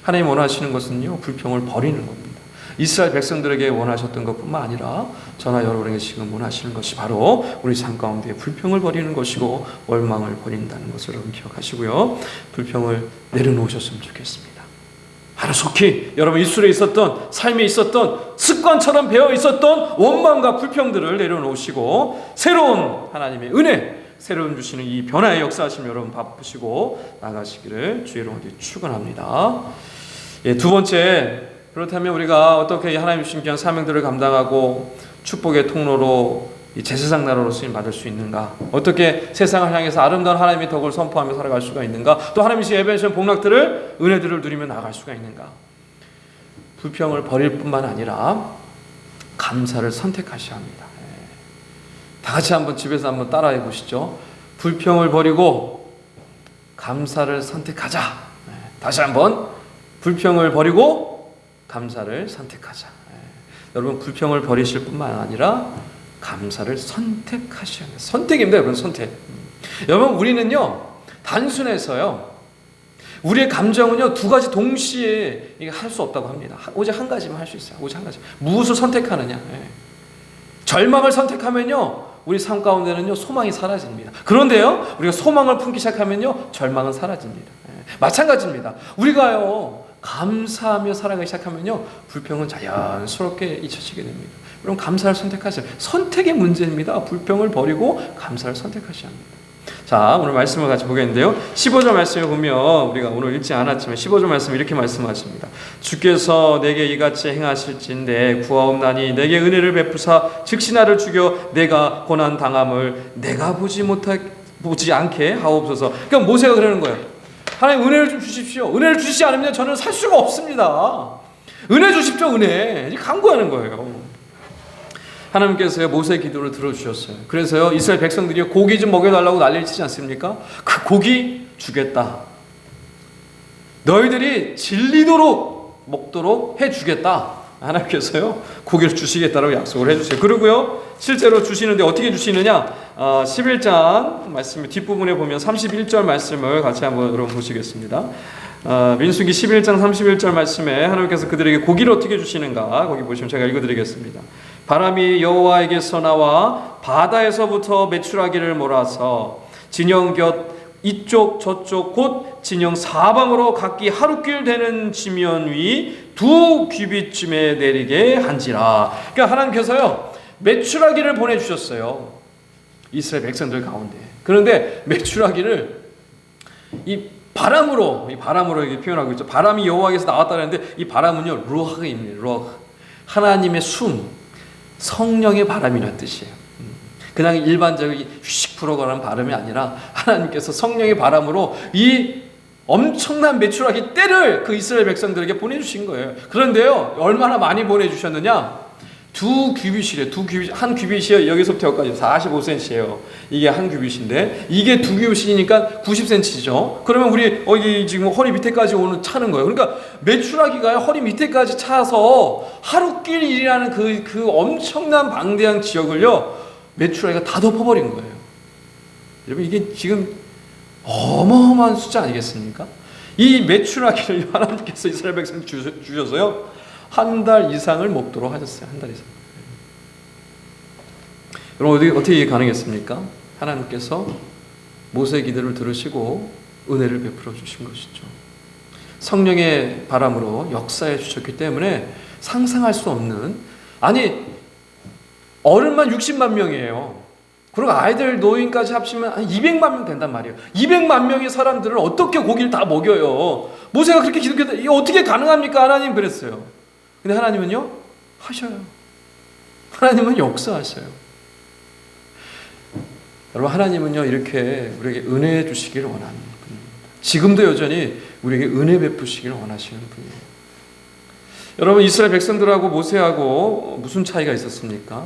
A: 하나님 원하시는 것은요, 불평을 버리는 겁니다. 이스라엘 백성들에게 원하셨던 것뿐만 아니라 저나 여러분에게 지금 원하시는 것이 바로 우리 삶 가운데 불평을 버리는 것이고 원망을 버린다는 것을 여러분 기억하시고요, 불평을 내려놓으셨으면 좋겠습니다. 하루속히 여러분 입술에 있었던, 삶에 있었던, 습관처럼 배어 있었던 원망과 불평들을 내려놓으시고 새로운 하나님의 은혜, 새로운 주시는 이 변화의 역사하심 여러분 바쁘시고 나가시기를 주의 이름으로 축원합니다. 두 번째, 그렇다면 우리가 어떻게 하나님 주신 귀한 사명들을 감당하고 축복의 통로로 이 제사장 나라로 쓰임 받을 수 있는가? 어떻게 세상을 향해서 아름다운 하나님의 덕을 선포하며 살아갈 수가 있는가? 또 하나님이 주신 예배하신 복락들을, 은혜들을 누리며 나아갈 수가 있는가? 불평을 버릴 뿐만 아니라 감사를 선택하셔야 합니다. 다 같이 한번 집에서 한번 따라해 보시죠. 불평을 버리고 감사를 선택하자. 다시 한번, 불평을 버리고 감사를 선택하자. 여러분, 불평을 버리실 뿐만 아니라 감사를 선택하셔야 합니다. 선택입니다, 여러분. 선택. 여러분, 우리는요 단순해서요, 우리의 감정은요 두 가지 동시에 할 수 없다고 합니다. 오직 한 가지만 할 수 있어요. 오직 한 가지. 무엇을 선택하느냐. 절망을 선택하면요 우리 삶 가운데는요 소망이 사라집니다. 그런데요, 우리가 소망을 품기 시작하면요 절망은 사라집니다. 마찬가지입니다. 우리가요 감사하며 살아가기 시작하면요 불평은 자연스럽게 잊혀지게 됩니다. 여러분, 감사를 선택하세요. 선택의 문제입니다. 불평을 버리고 감사를 선택하셔야 합니다. 자, 오늘 말씀을 같이 보겠는데요, 15절 말씀을 보면, 우리가 오늘 읽지 않았지만 15절 말씀 이렇게 말씀하십니다. 주께서 내게 이같이 행하실진대 구하옵나니 내게 은혜를 베푸사 즉시 나를 죽여 내가 고난 당함을 내가 보지 않게 하옵소서. 그러니까 모세가 그러는 거예요. 하나님, 은혜를 좀 주십시오. 은혜를 주시지 않으면 저는 살 수가 없습니다. 은혜 주십시오. 은혜. 간구하는 거예요. 하나님께서요 모세의 기도를 들어주셨어요. 그래서요 이스라엘 백성들이 고기 좀 먹여달라고 난리를 치지 않습니까? 그 고기 주겠다. 너희들이 질리도록 먹도록 해주겠다. 하나님께서요 고기를 주시겠다라고 약속을 해주세요. 그리고요 실제로 주시는데 어떻게 주시느냐, 11장 말씀 뒷부분에 보면 31절 말씀을 같이 한번 여러분 보시겠습니다. 민수기 11장 31절 말씀에 하나님께서 그들에게 고기를 어떻게 주시는가, 거기 보시면 제가 읽어드리겠습니다. 바람이 여호와에게서 나와 바다에서부터 메추라기를 몰아서 진영 곁 이쪽 저쪽 곧 진영 사방으로 각기 하루길 되는 지면 위 2규빗쯤에 내리게 한지라. 그러니까 하나님께서요 메추라기를 보내주셨어요, 이스라엘 백성들 가운데. 그런데 메추라기를 이 바람으로 이렇게 표현하고 있죠. 바람이 여호와에게서 나왔다는데 이 바람은요 루아흐입니다. 루아흐, 하나님의 숨, 성령의 바람이라는 뜻이에요. 그냥 일반적인 휙 불어가는 바람이 아니라 하나님께서 성령의 바람으로 이 엄청난 메추라기 떼를 그 이스라엘 백성들에게 보내주신 거예요. 그런데요 얼마나 많이 보내주셨느냐, 2규빗이래요. 2규빗, 한 규빗이 여기서부터 여기까지 45cm예요. 이게 한 규빗인데 이게 2규빗이니까 90cm죠. 그러면 우리 지금 허리 밑에까지 차는 거예요. 그러니까 메추라기가 허리 밑에까지 차서 하루길이라는 그 엄청난 방대한 지역을요 메추라기가 다 덮어버린 거예요. 여러분, 이게 지금 어마어마한 숫자 아니겠습니까? 이 메추라기를 하나님께서 이스라엘 백성 주셔서요 한 달 이상을 먹도록 하셨어요. 한 달 이상. 여러분, 어떻게 가능했습니까? 하나님께서 모세의 기도를 들으시고 은혜를 베풀어 주신 것이죠. 성령의 바람으로 역사해 주셨기 때문에 상상할 수 없는, 아니 어른만 60만 명이에요. 그리고 아이들 노인까지 합치면 한 200만 명 된단 말이에요. 200만 명의 사람들을 어떻게 고기를 다 먹여요? 모세가 그렇게 기도했다. 이게 어떻게 가능합니까? 하나님 그랬어요. 근데 하나님은요? 하셔요. 하나님은 역사하셔요. 여러분, 하나님은요 이렇게 우리에게 은혜 주시기를 원하는 분입니다. 지금도 여전히 우리에게 은혜 베푸시기를 원하시는 분이에요. 여러분, 이스라엘 백성들하고 모세하고 무슨 차이가 있었습니까?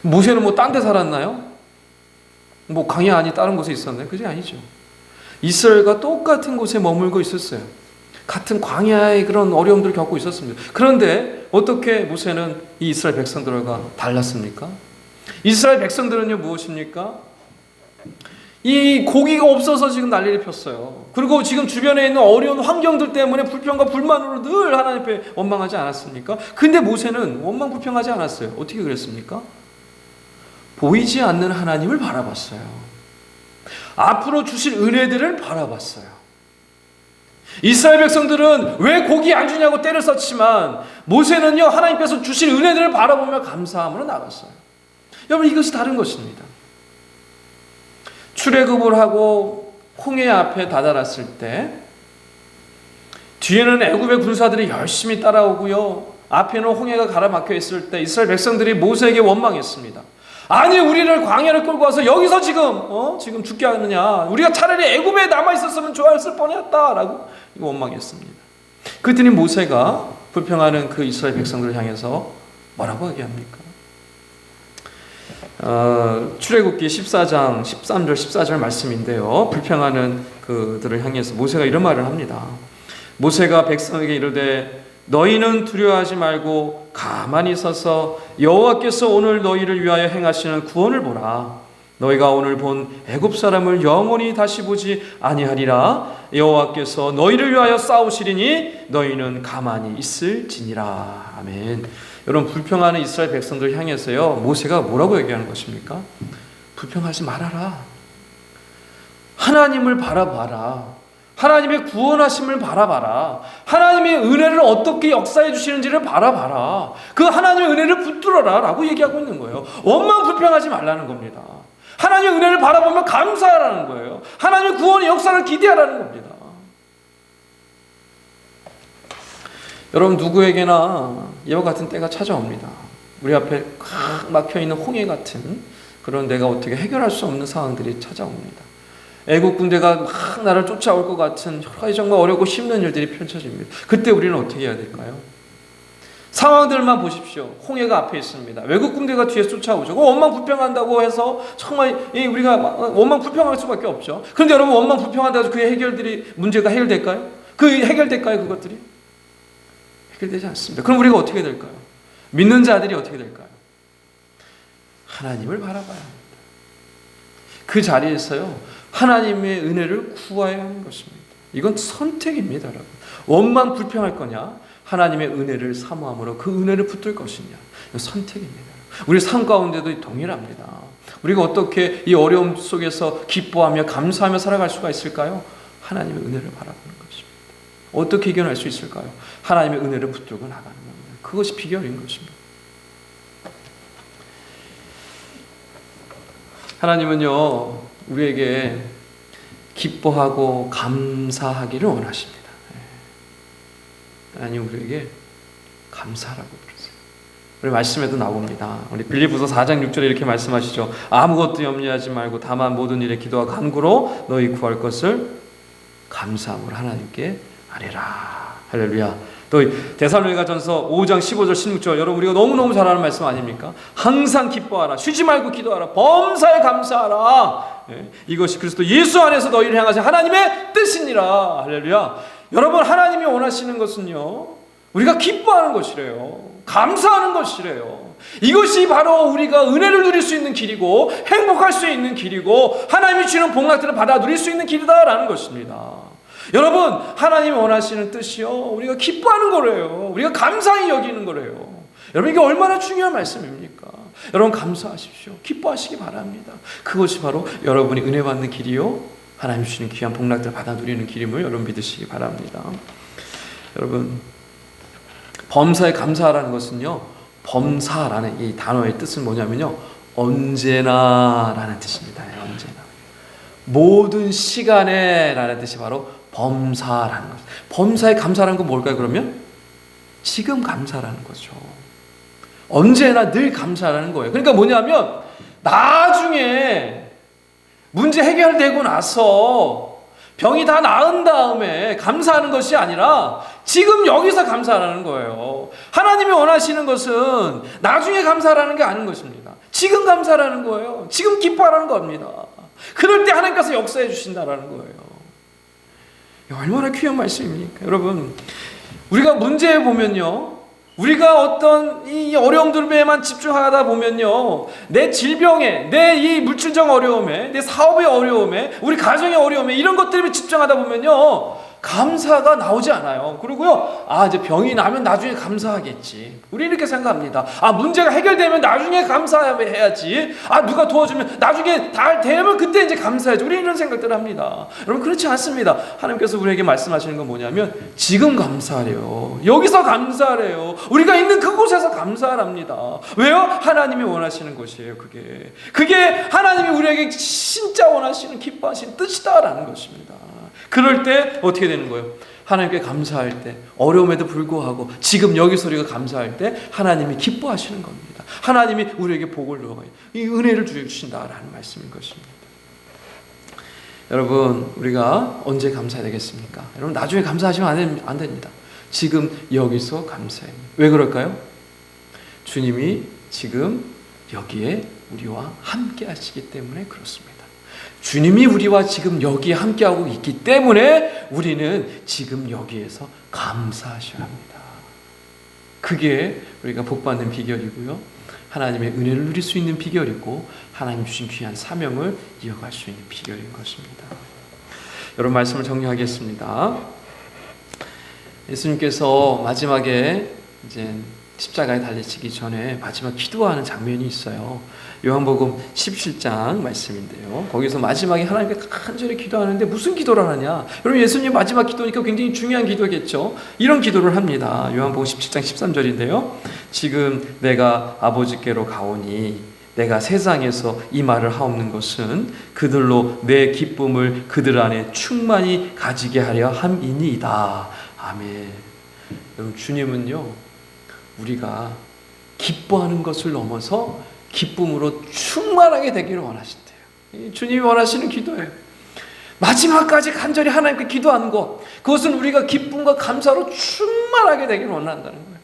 A: 모세는 뭐 딴 데 살았나요? 뭐 광야 아니 다른 곳에 있었나요? 그게 아니죠. 이스라엘과 똑같은 곳에 머물고 있었어요. 같은 광야의 그런 어려움들을 겪고 있었습니다. 그런데 어떻게 모세는 이 이스라엘 백성들과 달랐습니까? 이스라엘 백성들은요 무엇입니까? 이 고기가 없어서 지금 난리를 폈어요. 그리고 지금 주변에 있는 어려운 환경들 때문에 불평과 불만으로 늘 하나님 앞에 원망하지 않았습니까? 근데 모세는 원망 불평하지 않았어요. 어떻게 그랬습니까? 보이지 않는 하나님을 바라봤어요. 앞으로 주실 은혜들을 바라봤어요. 이스라엘 백성들은 왜 고기 안 주냐고 때를 썼지만 모세는요 하나님께서 주실 은혜들을 바라보며 감사함으로 나갔어요. 여러분, 이것이 다른 것입니다. 출애굽을 하고 홍해 앞에 다다랐을 때 뒤에는 애굽의 군사들이 열심히 따라오고요, 앞에는 홍해가 가라막혀 있을 때 이스라엘 백성들이 모세에게 원망했습니다. 아니, 우리를 광야를 끌고 와서 여기서 지금 죽게 하느냐, 우리가 차라리 애굽에 남아있었으면 좋았을 뻔했다라고 원망했습니다. 그랬더니 모세가 불평하는 그 이스라엘 백성들을 향해서 뭐라고 얘기합니까? 출애굽기 14장 13절 14절 말씀인데요, 불평하는 그들을 향해서 모세가 이런 말을 합니다. 모세가 백성에게 이르되 너희는 두려워하지 말고 가만히 서서 여호와께서 오늘 너희를 위하여 행하시는 구원을 보라. 너희가 오늘 본 애굽 사람을 영원히 다시 보지 아니하리라. 여호와께서 너희를 위하여 싸우시리니 너희는 가만히 있을지니라. 아멘. 여러분, 불평하는 이스라엘 백성들 향해서요 모세가 뭐라고 얘기하는 것입니까? 불평하지 말아라. 하나님을 바라봐라. 하나님의 구원하심을 바라봐라. 하나님의 은혜를 어떻게 역사해 주시는지를 바라봐라. 그 하나님의 은혜를 붙들어라 라고 얘기하고 있는 거예요. 원망 불평하지 말라는 겁니다. 하나님의 은혜를 바라보며 감사하라는 거예요. 하나님의 구원의 역사를 기대하라는 겁니다. 여러분, 누구에게나 이와 같은 때가 찾아옵니다. 우리 앞에 꽉 막혀있는 홍해 같은 그런 내가 어떻게 해결할 수 없는 상황들이 찾아옵니다. 애국 군대가 막 나를 쫓아올 것 같은 여러 가지 정말 어렵고 힘든 일들이 펼쳐집니다. 그때 우리는 어떻게 해야 될까요? 상황들만 보십시오. 홍해가 앞에 있습니다. 외국 군대가 뒤에서 쫓아오죠. 원망 불평한다고 해서 정말 우리가 원망 불평할 수밖에 없죠. 그런데 여러분, 원망 불평한다고 그 문제가 해결될까요? 해결될까요? 그것들이? 해결되지 않습니다. 그럼 우리가 어떻게 될까요? 믿는 자들이 어떻게 될까요? 하나님을 바라봐야 합니다. 그 자리에서요 하나님의 은혜를 구해야 하는 것입니다. 이건 선택입니다, 여러분. 원망 불평할 거냐, 하나님의 은혜를 사모함으로 그 은혜를 붙들 것이냐, 이건 선택입니다. 우리 삶 가운데도 동일합니다. 우리가 어떻게 이 어려움 속에서 기뻐하며 감사하며 살아갈 수가 있을까요? 하나님의 은혜를 바라보는 것입니다. 어떻게 이겨낼 수 있을까요? 하나님의 은혜를 붙들고 나가는 겁니다. 그것이 비결인 것입니다. 하나님은요 우리에게 기뻐하고 감사하기를 원하십니다. 하나님 우리에게 감사하라고 그러세요. 우리 말씀에도 나옵니다. 우리 빌립보서 4장 6절에 이렇게 말씀하시죠. 아무것도 염려하지 말고 다만 모든 일에 기도와 간구로 너희 구할 것을 감사함으로 하나님께 아뢰라. 할렐루야. 또 데살로니가전서 5장 15절 16절, 여러분 우리가 너무너무 잘 아는 말씀 아닙니까? 항상 기뻐하라, 쉬지 말고 기도하라, 범사에 감사하라. 이것이 그리스도 예수 안에서 너희를 향하신 하나님의 뜻이니라. 할렐루야. 여러분, 하나님이 원하시는 것은요 우리가 기뻐하는 것이래요. 감사하는 것이래요. 이것이 바로 우리가 은혜를 누릴 수 있는 길이고 행복할 수 있는 길이고 하나님이 주는 복락들을 받아 누릴 수 있는 길이다라는 것입니다. 여러분, 하나님이 원하시는 뜻이요 우리가 기뻐하는 거래요. 우리가 감사히 여기는 거래요. 여러분, 이게 얼마나 중요한 말씀입니까? 여러분, 감사하십시오. 기뻐하시기 바랍니다. 그것이 바로 여러분이 은혜 받는 길이요 하나님 주시는 귀한 복락들을 받아 누리는 길임을 여러분 믿으시기 바랍니다. 여러분, 범사에 감사하라는 것은요, 범사라는 이 단어의 뜻은 뭐냐면요, 언제나 라는 뜻입니다. 언제나. 모든 시간에 라는 뜻이 바로 범사라는 거죠. 범사에 감사라는 건 뭘까요, 그러면? 지금 감사라는 거죠. 언제나 늘 감사라는 거예요. 그러니까 뭐냐면, 나중에 문제 해결되고 나서 병이 다 나은 다음에 감사하는 것이 아니라 지금 여기서 감사하라는 거예요. 하나님이 원하시는 것은 나중에 감사하라는 게 아닌 것입니다. 지금 감사하라는 거예요. 지금 기뻐하라는 겁니다. 그럴 때 하나님께서 역사해 주신다라는 거예요. 얼마나 귀한 말씀입니까? 여러분, 우리가 문제에 보면요, 우리가 어떤 이 어려움들에만 집중하다 보면요, 내 질병에, 내 이 물질적 어려움에, 내 사업의 어려움에, 우리 가정의 어려움에, 이런 것들에 집중하다 보면요, 감사가 나오지 않아요. 그리고요, 이제 병이 나면 나중에 감사하겠지. 우리 이렇게 생각합니다. 문제가 해결되면 나중에 감사해야지. 누가 도와주면 나중에 다 되면 그때 이제 감사해야지. 우리 이런 생각들을 합니다. 여러분, 그렇지 않습니다. 하나님께서 우리에게 말씀하시는 건 뭐냐면, 지금 감사하래요. 여기서 감사하래요. 우리가 있는 그곳에서 감사합니다. 왜요? 하나님이 원하시는 것이에요. 그게 하나님이 우리에게 진짜 원하시는 기뻐하시는 뜻이다라는 것입니다. 그럴 때 어떻게 되는 거예요? 하나님께 감사할 때, 어려움에도 불구하고 지금 여기서 우리가 감사할 때 하나님이 기뻐하시는 겁니다. 하나님이 우리에게 복을 넣어요. 이 은혜를 주신다라는 말씀인 것입니다. 여러분, 우리가 언제 감사해야 되겠습니까? 여러분, 나중에 감사하시면 안 됩니다. 지금 여기서 감사해요. 왜 그럴까요? 주님이 지금 여기에 우리와 함께 하시기 때문에 그렇습니다. 주님이 우리와 지금 여기에 함께하고 있기 때문에 우리는 지금 여기에서 감사하셔야 합니다. 그게 우리가 복받는 비결이고요, 하나님의 은혜를 누릴 수 있는 비결이고, 하나님 주신 귀한 사명을 이어갈 수 있는 비결인 것입니다. 여러분, 말씀을 정리하겠습니다. 예수님께서 마지막에 이제 십자가에 달리시기 전에 마지막 기도하는 장면이 있어요. 요한복음 17장 말씀인데요, 거기서 마지막에 하나님께 간절히 기도하는데 무슨 기도를 하냐? 여러분, 예수님 마지막 기도니까 굉장히 중요한 기도겠죠. 이런 기도를 합니다. 요한복음 17장 13절인데요 지금 내가 아버지께로 가오니 내가 세상에서 이 말을 하옵는 것은 그들로 내 기쁨을 그들 안에 충만히 가지게 하려 함이니이다. 아멘. 여러분, 주님은요, 우리가 기뻐하는 것을 넘어서 기쁨으로 충만하게 되기를 원하신대요. 주님이 원하시는 기도예요. 마지막까지 간절히 하나님께 기도하는 것, 그것은 우리가 기쁨과 감사로 충만하게 되기를 원한다는 거예요.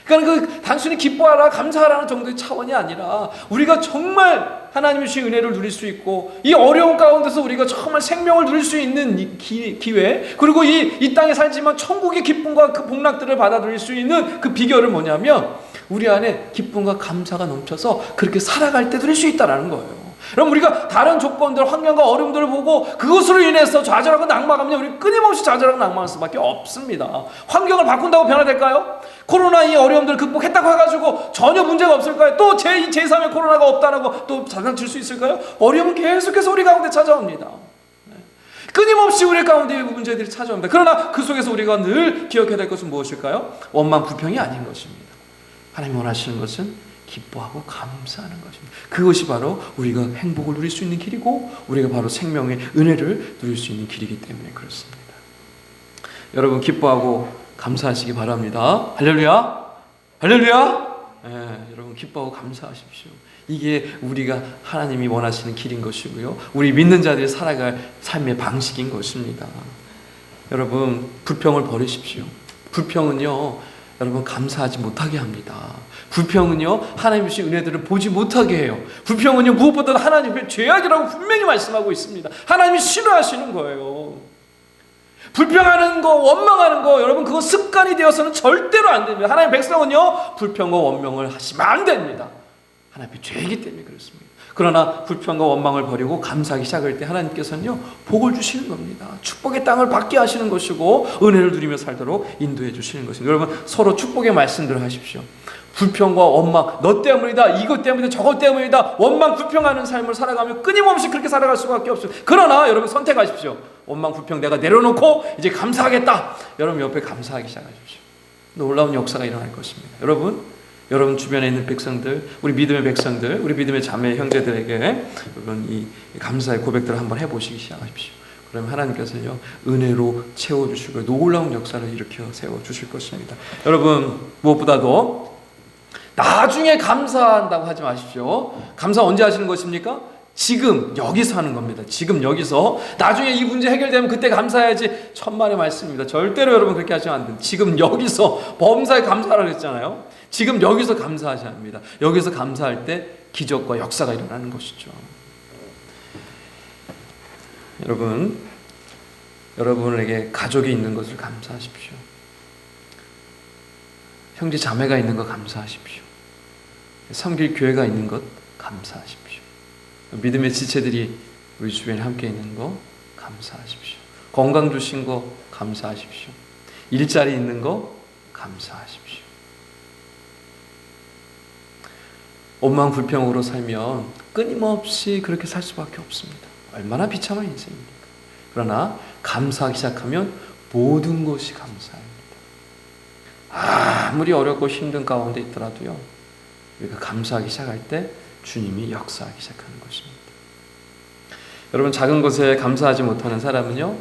A: 그러니까 단순히 기뻐하라, 감사하라는 정도의 차원이 아니라 우리가 정말 하나님이 주신 은혜를 누릴 수 있고, 이 어려운 가운데서 우리가 정말 생명을 누릴 수 있는 기회, 그리고 이 땅에 살지만 천국의 기쁨과 그 복락들을 받아 누릴 수 있는 그 비결은 뭐냐면, 우리 안에 기쁨과 감사가 넘쳐서 그렇게 살아갈 때 누릴 수 있다는 거예요. 그럼 우리가 다른 조건들, 환경과 어려움들을 보고 그것으로 인해서 좌절하고 낙망하면 우리는 끊임없이 좌절하고 낙망할 수밖에 없습니다. 환경을 바꾼다고 변화될까요? 코로나 이 어려움들을 극복했다고 해가지고 전혀 문제가 없을까요? 또 제2, 제3의 코로나가 없다라고 또 장난칠 수 있을까요? 어려움은 계속해서 우리 가운데 찾아옵니다. 끊임없이 우리 가운데 문제들이 찾아옵니다. 그러나 그 속에서 우리가 늘 기억해야 될 것은 무엇일까요? 원망, 불평이 아닌 것입니다. 하나님 원하시는 것은 기뻐하고 감사하는 것입니다. 그것이 바로 우리가 행복을 누릴 수 있는 길이고, 우리가 바로 생명의 은혜를 누릴 수 있는 길이기 때문에 그렇습니다. 여러분, 기뻐하고 감사하시기 바랍니다. 할렐루야! 할렐루야! 여러분, 기뻐하고 감사하십시오. 이게 우리가 하나님이 원하시는 길인 것이고요, 우리 믿는 자들이 살아갈 삶의 방식인 것입니다. 여러분, 불평을 버리십시오. 불평은요, 여러분, 감사하지 못하게 합니다. 불평은요, 하나님 주신 은혜들을 보지 못하게 해요. 불평은요, 무엇보다도 하나님의 죄악이라고 분명히 말씀하고 있습니다. 하나님이 싫어하시는 거예요. 불평하는 거, 원망하는 거, 여러분, 그거 습관이 되어서는 절대로 안 됩니다. 하나님 백성은요, 불평과 원망을 하시면 안 됩니다. 하나님의 죄이기 때문에 그렇습니다. 그러나 불평과 원망을 버리고 감사하기 시작할 때 하나님께서는요, 복을 주시는 겁니다. 축복의 땅을 받게 하시는 것이고, 은혜를 누리며 살도록 인도해 주시는 것입니다. 여러분, 서로 축복의 말씀들을 하십시오. 불평과 원망, 너 때문이다, 이것 때문이다, 저것 때문이다, 원망, 불평하는 삶을 살아가며 끊임없이 그렇게 살아갈 수밖에 없어요. 그러나 여러분, 선택하십시오. 원망, 불평 내가 내려놓고 이제 감사하겠다. 여러분, 옆에 감사하기 시작하십시오. 놀라운 역사가 일어날 것입니다. 여러분, 여러분 주변에 있는 백성들, 우리 믿음의 백성들, 우리 믿음의 자매 형제들에게 여러분 이 감사의 고백들을 한번 해보시기 시작하십시오. 그러면 하나님께서는요 은혜로 채워주시고 놀라운 역사를 일으켜 세워주실 것입니다. 여러분 무엇보다도 나중에 감사한다고 하지 마십시오. 감사 언제 하시는 것입니까? 지금 여기서 하는 겁니다. 지금 여기서. 나중에 이 문제 해결되면 그때 감사해야지. 천만의 말씀입니다. 절대로 여러분 그렇게 하시면 안 됩니다. 지금 여기서 범사에 감사하라고 했잖아요. 지금 여기서 감사하셔야 합니다. 여기서 감사할 때 기적과 역사가 일어나는 것이죠. 여러분에게 가족이 있는 것을 감사하십시오. 형제 자매가 있는 것 감사하십시오. 섬길 교회가 있는 것 감사하십시오. 믿음의 지체들이 우리 주변에 함께 있는 거 감사하십시오. 건강 주신 거 감사하십시오. 일자리 있는 거 감사하십시오. 원망 불평으로 살면 끊임없이 그렇게 살 수밖에 없습니다. 얼마나 비참한 인생입니까? 그러나 감사하기 시작하면 모든 것이 감사합니다. 아무리 어렵고 힘든 가운데 있더라도요, 우리가 감사하기 시작할 때 주님이 역사하기 시작하는 것입니다. 여러분 작은 것에 감사하지 못하는 사람은요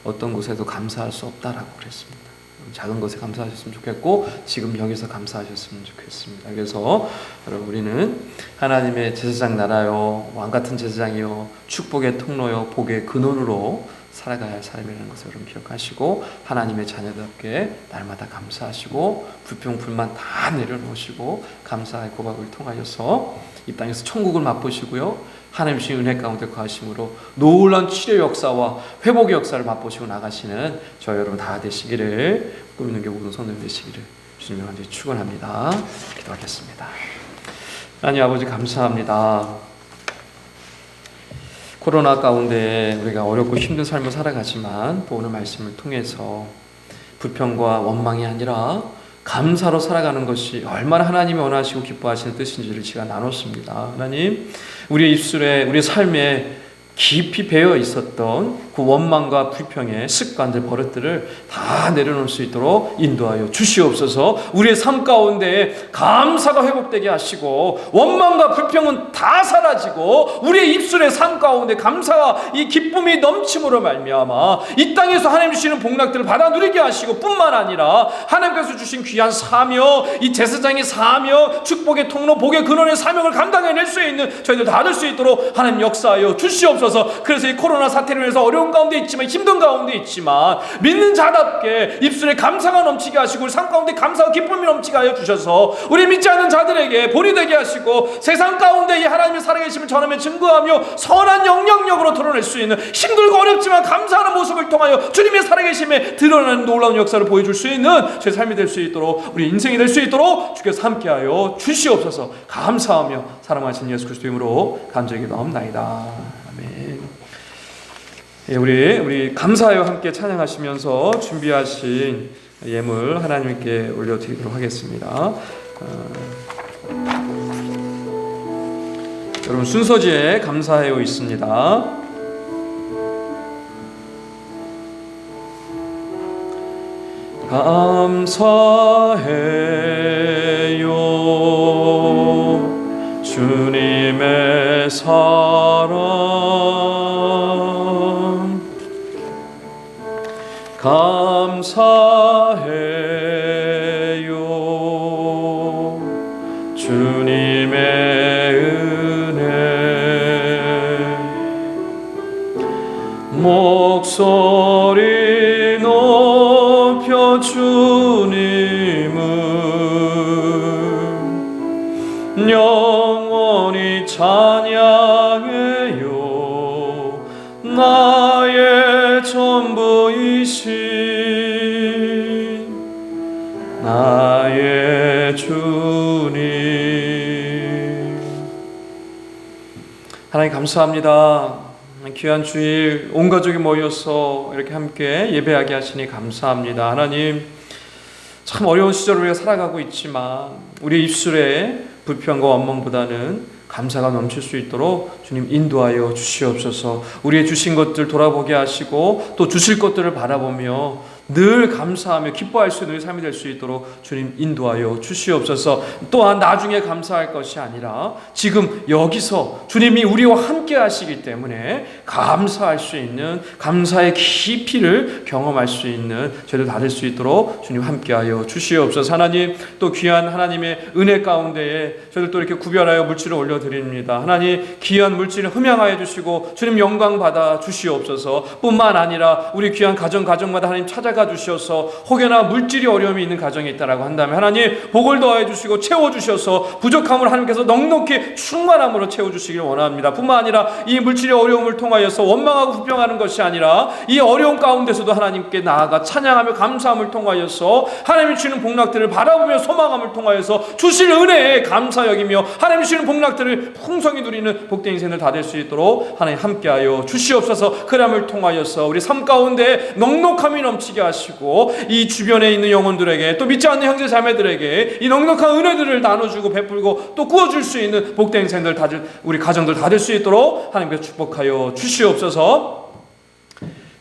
A: 어떤 곳에도 감사할 수 없다라고 그랬습니다. 작은 것에 감사하셨으면 좋겠고 지금 여기서 감사하셨으면 좋겠습니다. 그래서 여러분 우리는 하나님의 제사장 나라요, 왕같은 제사장이요, 축복의 통로요, 복의 근원으로 살아가야 할 삶이라는 것을 여러분 기억하시고 하나님의 자녀답게 날마다 감사하시고 불평 불만 다 내려놓으시고 감사의 고백을 통하여서 이 땅에서 천국을 맛보시고요 하나님 주신 은혜 가운데 거하심으로 놀라운 치료 역사와 회복의 역사를 맛보시고 나가시는 저 여러분 다 되시기를, 꿈있는 교회 모든 성도님 되시기를 주님의 간절히 축원합니다. 기도하겠습니다. 하나님 아버지 감사합니다. 코로나 가운데 우리가 어렵고 힘든 삶을 살아가지만 또 오늘 말씀을 통해서 불평과 원망이 아니라 감사로 살아가는 것이 얼마나 하나님이 원하시고 기뻐하시는 뜻인지를 제가 나눴습니다. 하나님, 우리의 입술에, 우리의 삶에 깊이 배어 있었던 그 원망과 불평의 습관들, 버릇들을 다 내려놓을 수 있도록 인도하여 주시옵소서. 우리의 삶 가운데 감사가 회복되게 하시고 원망과 불평은 다 사라지고 우리의 입술의 삶 가운데 감사와 이 기쁨이 넘침으로 말미암아 이 땅에서 하나님 주시는 복락들을 받아 누리게 하시고 뿐만 아니라 하나님께서 주신 귀한 사명, 이 제사장의 사명, 축복의 통로, 복의 근원의 사명을 감당해낼 수 있는 저희들 다 될 수 있도록 하나님 역사하여 주시옵소서. 그래서 이 코로나 사태로 인해서 어려운 가운데 있지만, 힘든 가운데 있지만 믿는 자답게 입술에 감사가 넘치게 하시고 우리 삶 가운데 감사와 기쁨이 넘치게 하여 주셔서 우리 믿지 않는 자들에게 본이 되게 하시고 세상 가운데 이 하나님의 살아계심을 전하며 증거하며 선한 영향력으로 드러낼 수 있는, 힘들고 어렵지만 감사하는 모습을 통하여 주님의 살아계심에 드러나는 놀라운 역사를 보여줄 수 있는 제 삶이 될 수 있도록, 우리 인생이 될 수 있도록 주께서 함께하여 주시옵소서. 감사하며 사랑하신 예수 그리스도 이름으로 간절히 기도합나이다. 아멘. 예, 우리 감사하여 함께 찬양하시면서 준비하신 예물 하나님께 올려드리도록 하겠습니다. 여러분 순서지에 감사해요 있습니다. 감사해요 주님의 사랑, 감사해요 주님의 은혜, 목소리 높여 주님을 영원히 찬양해요. 나의 전부이신 나의 주님. 하나님 감사합니다. 귀한 주일 온 가족이 모여서 이렇게 함께 예배하게 하시니 감사합니다. 하나님, 참 어려운 시절을 우리가 살아가고 있지만 우리 입술에 불평과 원망보다는 감사가 넘칠 수 있도록 주님 인도하여 주시옵소서. 우리의 주신 것들 돌아보게 하시고 또 주실 것들을 바라보며 늘 감사하며 기뻐할 수 있는 삶이 될 수 있도록 주님 인도하여 주시옵소서. 또한 나중에 감사할 것이 아니라 지금 여기서 주님이 우리와 함께 하시기 때문에 감사할 수 있는, 감사의 깊이를 경험할 수 있는 저희들 다 될 수 있도록 주님 함께하여 주시옵소서. 하나님, 또 귀한 하나님의 은혜 가운데에 저희들 또 이렇게 구별하여 물질을 올려드립니다. 하나님, 귀한 물질을 흠양하여 주시고 주님 영광 받아 주시옵소서. 뿐만 아니라 우리 귀한 가정마다 하나님 찾아가 주셔서 혹여나 물질이 어려움이 있는 가정이 있다라고 한다면 하나님 복을 더해 주시고 채워 주셔서 부족함을 하나님께서 넉넉히 충만함으로 채워 주시길 원합니다. 뿐만 아니라 이 물질의 어려움을 통하여서 원망하고 불평하는 것이 아니라 이 어려움 가운데서도 하나님께 나아가 찬양하며 감사함을 통하여서 하나님이 주시는 복락들을 바라보며 소망함을 통하여서 주실 은혜에 감사 여기며 하나님이 주시는 복락들을 풍성히 누리는 복된 인생을 다 될 수 있도록 하나님 함께하여 주시옵소서. 그람을 통하여서 우리 삶 가운데 넉넉함이 넘치게 하시고 이 주변에 있는 영혼들에게 또 믿지 않는 형제 자매들에게 이 넉넉한 은혜들을 나눠주고 베풀고 또 구워줄 수 있는 복된 인생들 우리 가정들 다 될 수 있도록 하나님께서 축복하여 주시옵소서.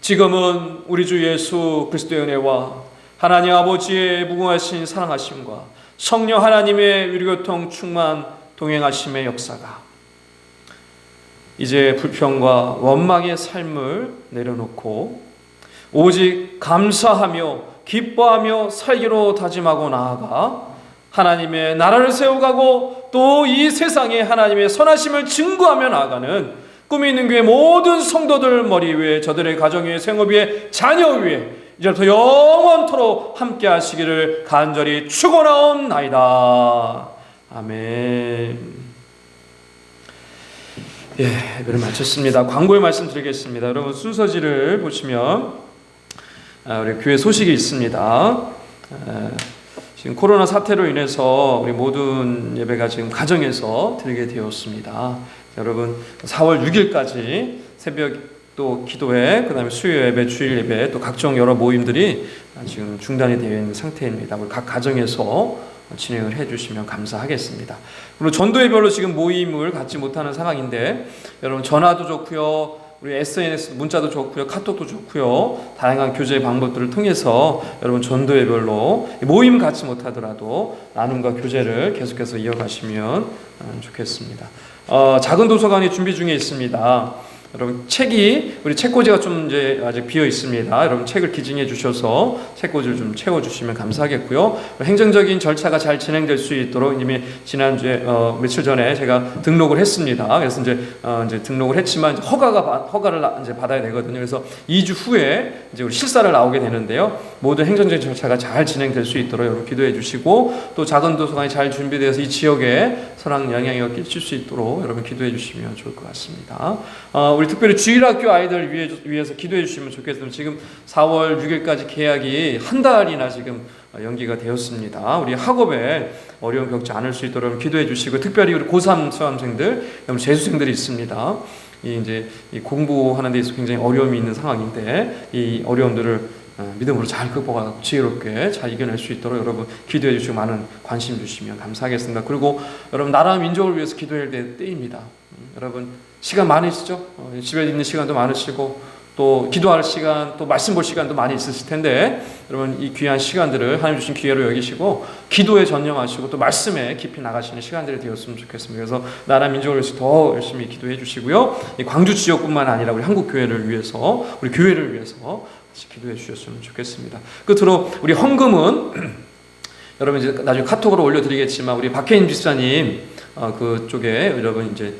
A: 지금은 우리 주 예수 그리스도의 은혜와 하나님 아버지의 무궁하신 사랑하심과 성령 하나님의 위로교통 충만 동행하심의 역사가 이제 불평과 원망의 삶을 내려놓고 오직 감사하며 기뻐하며 살기로 다짐하고 나아가 하나님의 나라를 세워가고 또 이 세상에 하나님의 선하심을 증거하며 나아가는 꿈이 있는 교회 모든 성도들 머리 위에, 저들의 가정 위에, 생업 위에, 자녀 위에 이제부터 영원토록 함께 하시기를 간절히 축원하옵나이다. 아멘. 예배를 마쳤습니다. 광고의 말씀 드리겠습니다. 여러분 순서지를 보시면 우리 교회 소식이 있습니다. 지금 코로나 사태로 인해서 우리 모든 예배가 지금 가정에서 드리게 되었습니다. 여러분 4월 6일까지 새벽 또 기도회, 그 다음에 수요 예배, 주일 예배, 또 각종 여러 모임들이 지금 중단이 되어 있는 상태입니다. 우리 각 가정에서 진행을 해주시면 감사하겠습니다. 그리고 전도회별로 지금 모임을 갖지 못하는 상황인데 여러분 전화도 좋고요, 우리 SNS 문자도 좋고요, 카톡도 좋고요, 다양한 교제 방법들을 통해서 여러분 전도회별로 모임 갖지 못하더라도 나눔과 교제를 계속해서 이어가시면 좋겠습니다. 작은 도서관이 준비 중에 있습니다. 여러분 책이 우리 책꽂이가 좀 이제 아직 비어 있습니다. 여러분 책을 기증해 주셔서 책꽂이를 좀 채워 주시면 감사하겠고요. 행정적인 절차가 잘 진행될 수 있도록 이미 지난주에 며칠 전에 제가 등록을 했습니다. 그래서 이제 등록을 했지만 허가를 이제 받아야 되거든요. 그래서 2주 후에 이제 우리 실사를 나오게 되는데요. 모든 행정적인 절차가 잘 진행될 수 있도록 여러분 기도해 주시고 또 작은 도서관이 잘 준비되어서 이 지역에 선한 영향력을 끼칠 수 있도록 여러분 기도해 주시면 좋을 것 같습니다. 우리 특별히 주일학교 아이들 위해서 기도해 주시면 좋겠습니다. 지금 4월 6일까지 계약이 한 달이나 지금 연기가 되었습니다. 우리 학업에 어려움 겪지 않을 수 있도록 기도해 주시고, 특별히 우리 고3 수험생들, 재수생들이 있습니다. 이 공부하는 데 있어서 굉장히 어려움이 있는 상황인데 이 어려움들을 믿음으로 잘 극복하고 지혜롭게 잘 이겨낼 수 있도록 여러분 기도해 주시고 많은 관심 주시면 감사하겠습니다. 그리고 여러분 나라 민족을 위해서 기도해야 될 때입니다. 여러분 시간 많으시죠? 집에 있는 시간도 많으시고 또 기도할 시간, 또 말씀 볼 시간도 많이 있으실 텐데 여러분 이 귀한 시간들을 하나님 주신 기회로 여기시고 기도에 전념하시고 또 말씀에 깊이 나가시는 시간들이 되었으면 좋겠습니다. 그래서 나라 민족을 위해서 더 열심히 기도해 주시고요. 이 광주 지역뿐만 아니라 우리 한국 교회를 위해서, 우리 교회를 위해서 같이 기도해 주셨으면 좋겠습니다. 끝으로 우리 헌금은 여러분 이제 나중에 카톡으로 올려드리겠지만 우리 박혜인 집사님 그쪽에 여러분 이제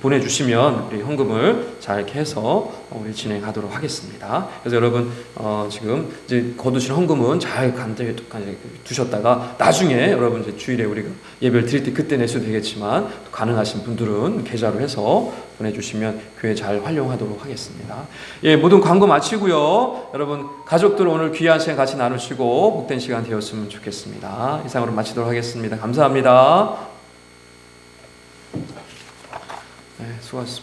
A: 보내주시면 우리 헌금을 잘 이렇게 해서 우리 진행하도록 하겠습니다. 그래서 여러분 지금 이제 거두신 헌금은 잘 간단히 두셨다가 나중에 여러분 이제 주일에 우리가 예배를 드릴 때 그때 내셔도 되겠지만 또 가능하신 분들은 계좌로 해서 보내주시면 교회 잘 활용하도록 하겠습니다. 예, 모든 광고 마치고요. 여러분 가족들 오늘 귀한 시간 같이 나누시고 복된 시간 되었으면 좋겠습니다. 이상으로 마치도록 하겠습니다. 감사합니다. 네, 수고하셨습니다.